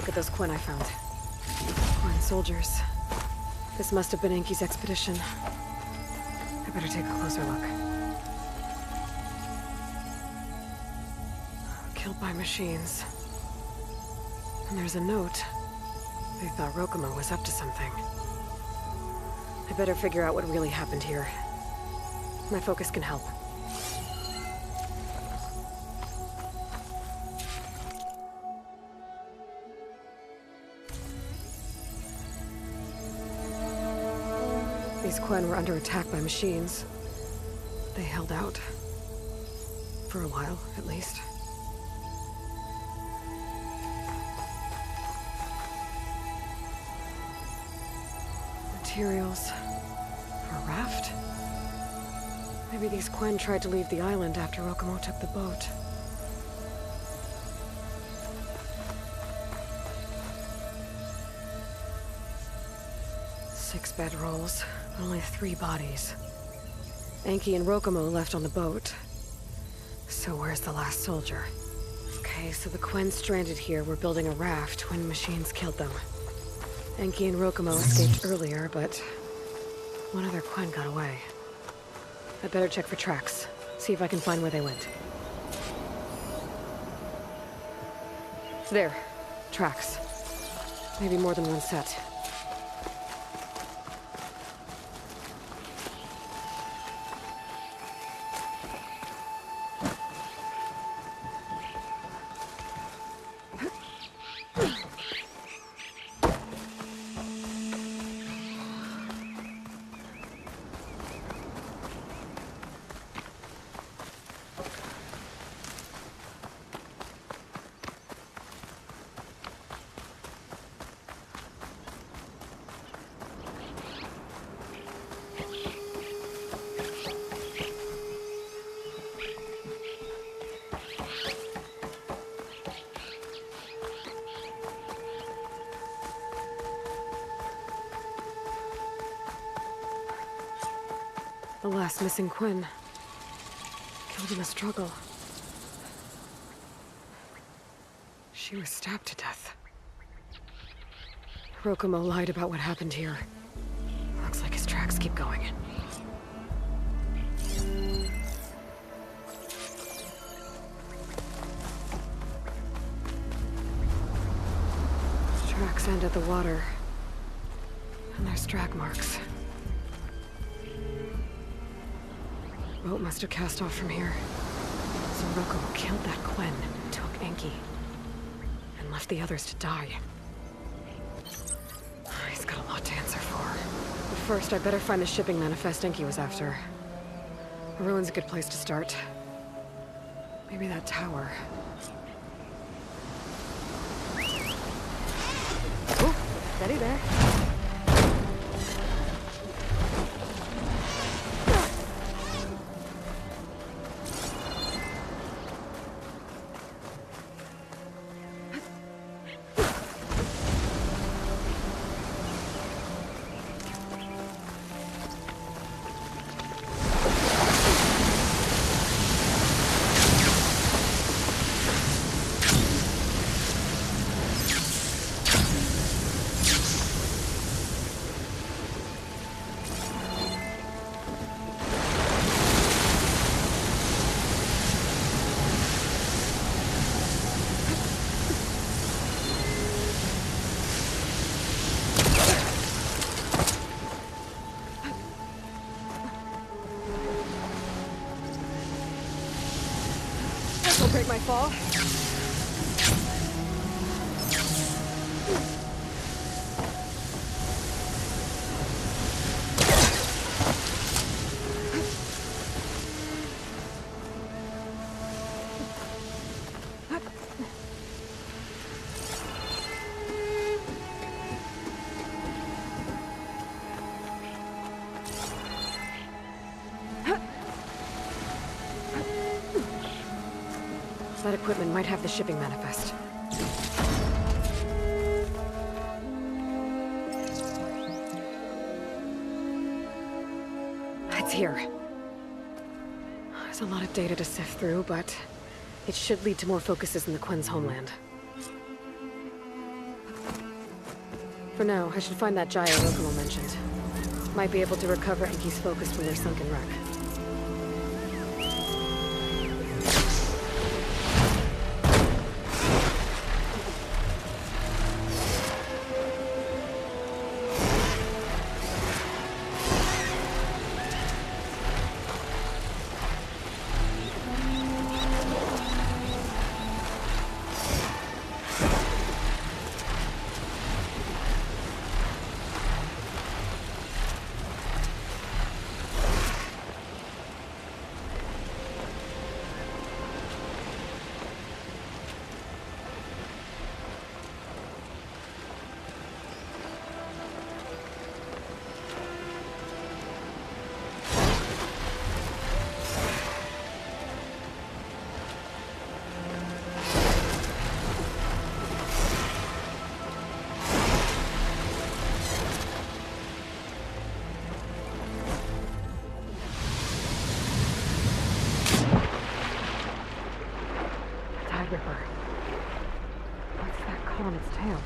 look at those Quen I found. Quen soldiers. This must have been Enki's expedition. I better take a closer look. Killed by machines. And there's a note. They thought Rokumo was up to something. I better figure out what really happened here. My focus can help. These Quen were under attack by machines. They held out. For a while, at least. Materials for a raft? Maybe these Quen tried to leave the island after Rokumo took the boat. Six bedrolls, but only 3 bodies. Enki and Rokumo left on the boat. So where's the last soldier? Okay, so the Quen stranded here were building a raft when machines killed them. Enki and Rokumo escaped earlier, but one other Quen got away. I'd better check for tracks, see if I can find where they went. There. Tracks. Maybe more than one set. The last missing Quen. Killed in a struggle. She was stabbed to death. Rokumo lied about what happened here. Looks like his tracks keep going. Tracks end at the water. And there's drag marks. Boat must have cast off from here. So Rokumo killed that Quen, took Enki, and left the others to die. He's got a lot to answer for. But first, I better find the shipping manifest Enki was after. A ruin's a good place to start. Maybe that tower. Oh, steady there. This'll break my fall. That equipment might have the shipping manifest. It's here. There's a lot of data to sift through, but it should lead to more focuses in the Quen's homeland. For now, I should find that gyro Rokumo mentioned. Might be able to recover Enki's focus from their sunken wreck. What's that call on its tail?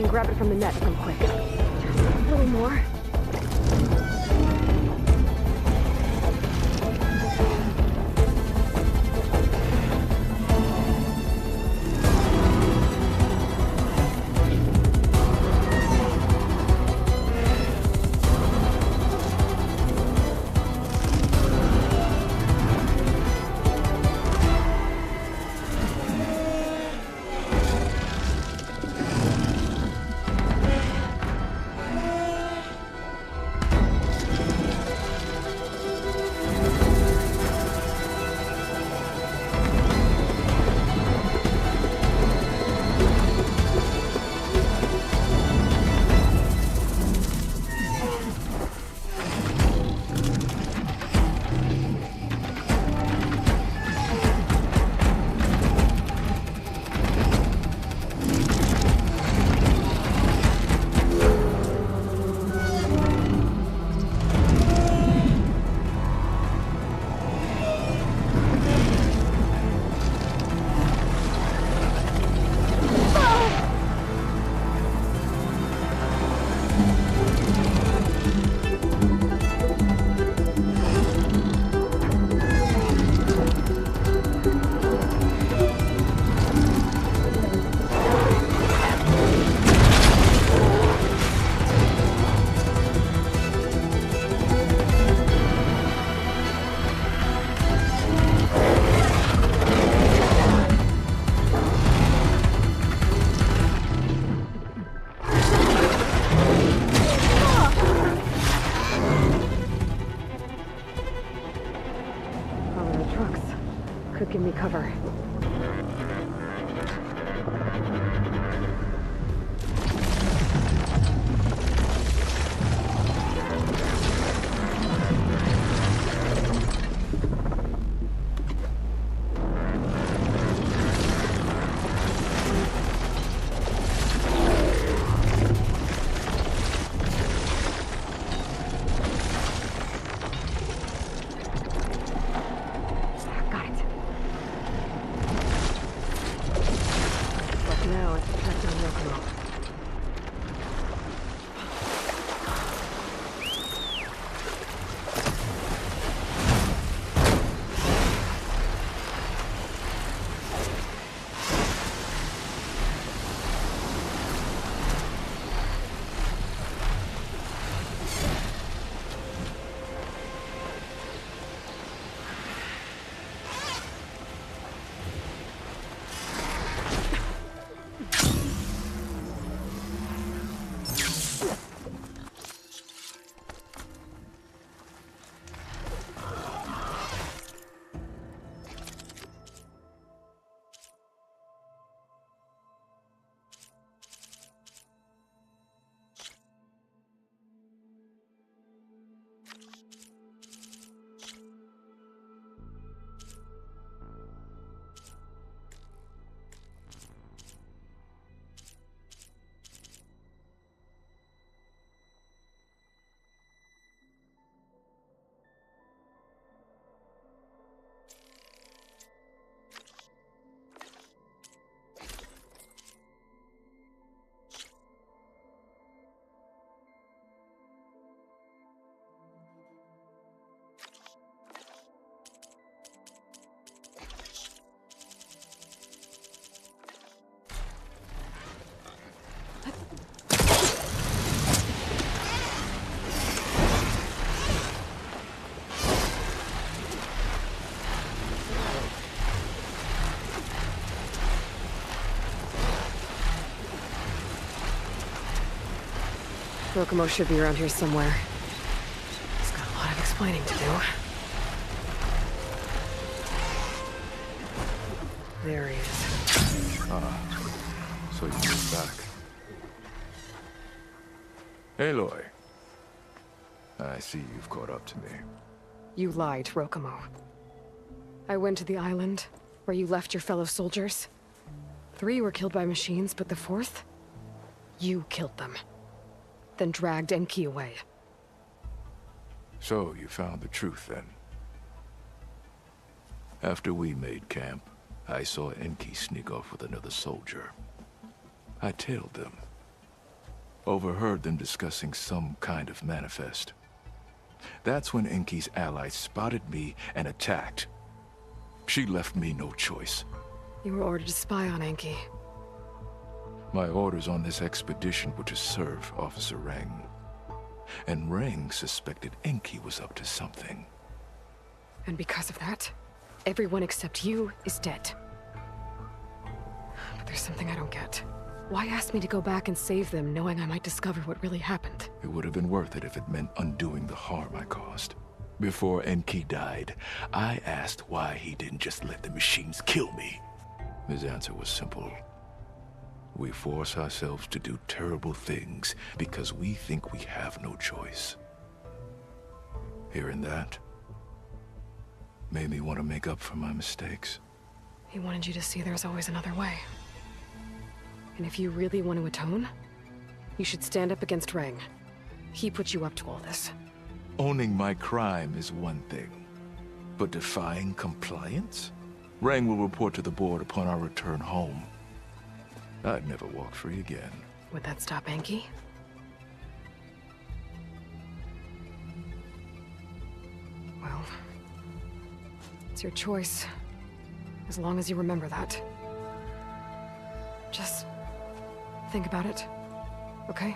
Grab it from the net real quick. Just a little more. Could give me cover. Rokomo should be around here somewhere. He's got a lot of explaining to do. There he is. Ah, so you moved back. Aloy. I see you've caught up to me. You lied, Rokomo. I went to the island, where you left your fellow soldiers. 3 were killed by machines, but the 4th? You killed them. Then dragged Enki away. So you found the truth then? After we made camp, I saw Enki sneak off with another soldier. I tailed them. Overheard them discussing some kind of manifest. That's when Enki's allies spotted me and attacked. She left me no choice. You were ordered to spy on Enki. My orders on this expedition were to serve Officer Reng. And Reng suspected Enki was up to something. And because of that, everyone except you is dead. But there's something I don't get. Why ask me to go back and save them, knowing I might discover what really happened? It would have been worth it if it meant undoing the harm I caused. Before Enki died, I asked why he didn't just let the machines kill me. His answer was simple. We force ourselves to do terrible things because we think we have no choice. Hearing that made me want to make up for my mistakes. He wanted you to see there's always another way. And if you really want to atone, you should stand up against Reng. He put you up to all this. Owning my crime is one thing, but defying compliance? Reng will report to the board upon our return home. I'd never walk free again. Would that stop Enki? Well, it's your choice. As long as you remember that. Just think about it, okay?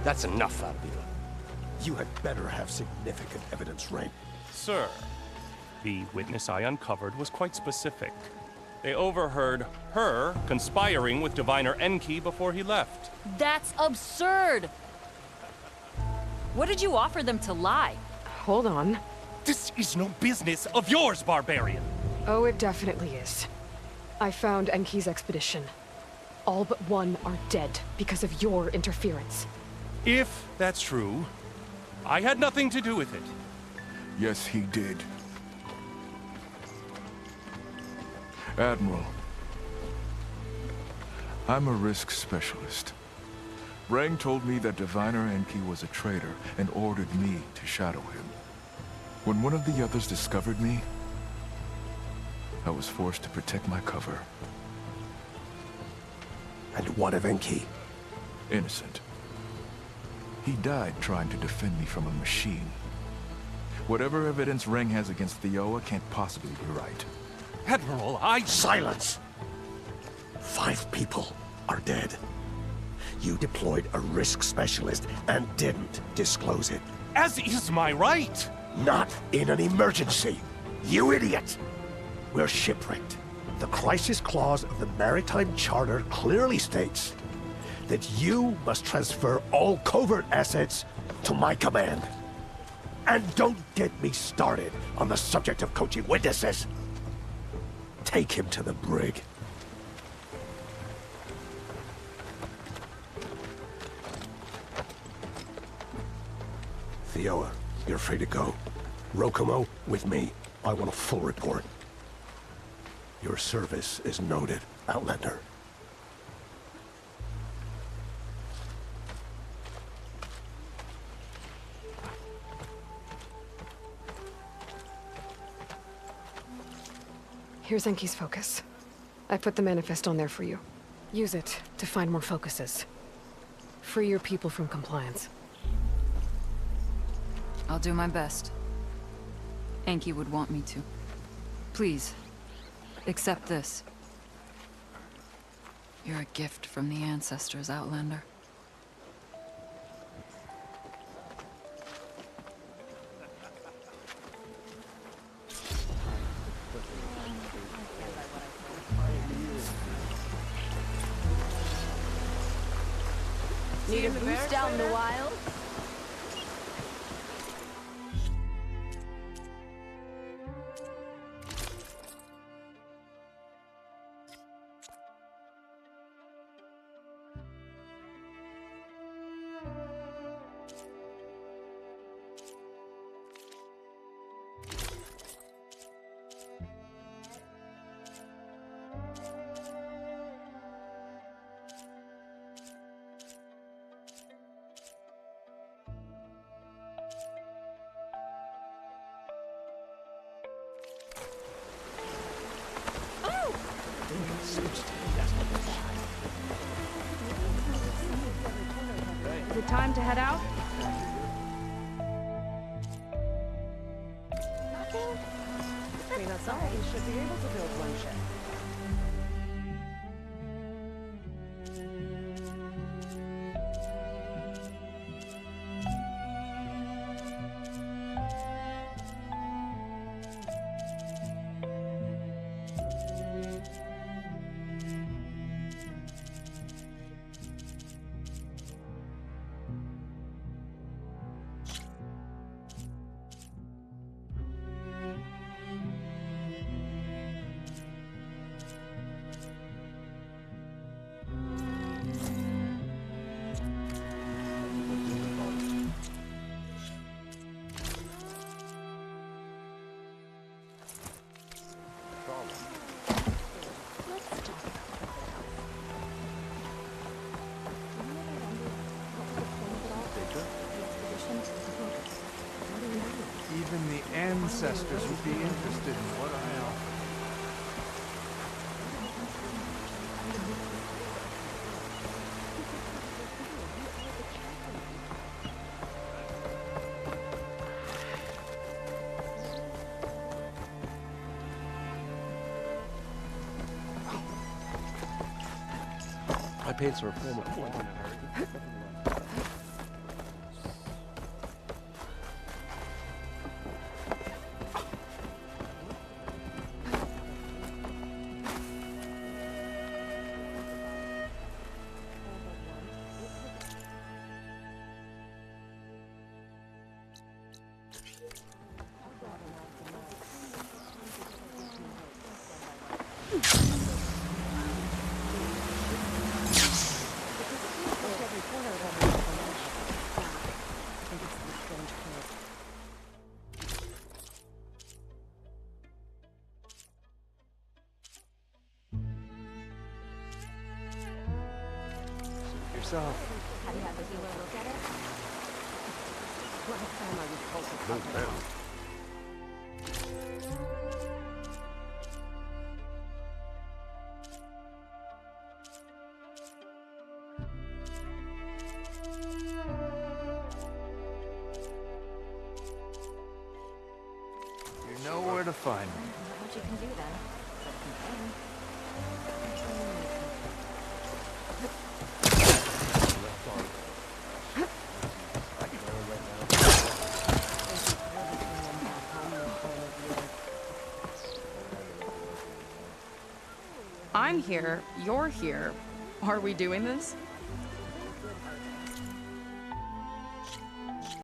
That's enough, Albino. You had better have significant evidence, Reng. Sir, the witness I uncovered was quite specific. They overheard her conspiring with Diviner Enki before he left. That's absurd! What did you offer them to lie? Hold on. This is no business of yours, barbarian! Oh, it definitely is. I found Enki's expedition. All but 1 are dead because of your interference. If that's true, I had nothing to do with it. Yes, he did. Admiral, I'm a risk specialist. Reng told me that Diviner Enki was a traitor and ordered me to shadow him. When one of the others discovered me, I was forced to protect my cover. And what of Enki? Innocent. He died trying to defend me from a machine. Whatever evidence Reng has against Theoa can't possibly be right. Admiral, Silence! 5 people are dead. You deployed a risk specialist and didn't disclose it. As is my right! Not in an emergency, you idiot! We're shipwrecked. The crisis clause of the Maritime Charter clearly states that you must transfer all covert assets to my command. And don't get me started on the subject of coaching witnesses. Take him to the brig. Theoa, you're free to go. Rokomo, with me. I want a full report. Your service is noted, Outlander. Here's Enki's focus. I put the manifest on there for you. Use it to find more focuses. Free your people from compliance. I'll do my best. Enki would want me to. Please, accept this. You're a gift from the ancestors, Outlander. Need a boost out in the wild? Is it time to head out? Between us all, we should be able to build one ship. Even the ancestors would be interested in what I offer. My paints are a form of fun. Yourself. Have you had the healer look at it? Last time I was told to Move down. fun. What you can do then? I'm here, you're here. Are we doing this?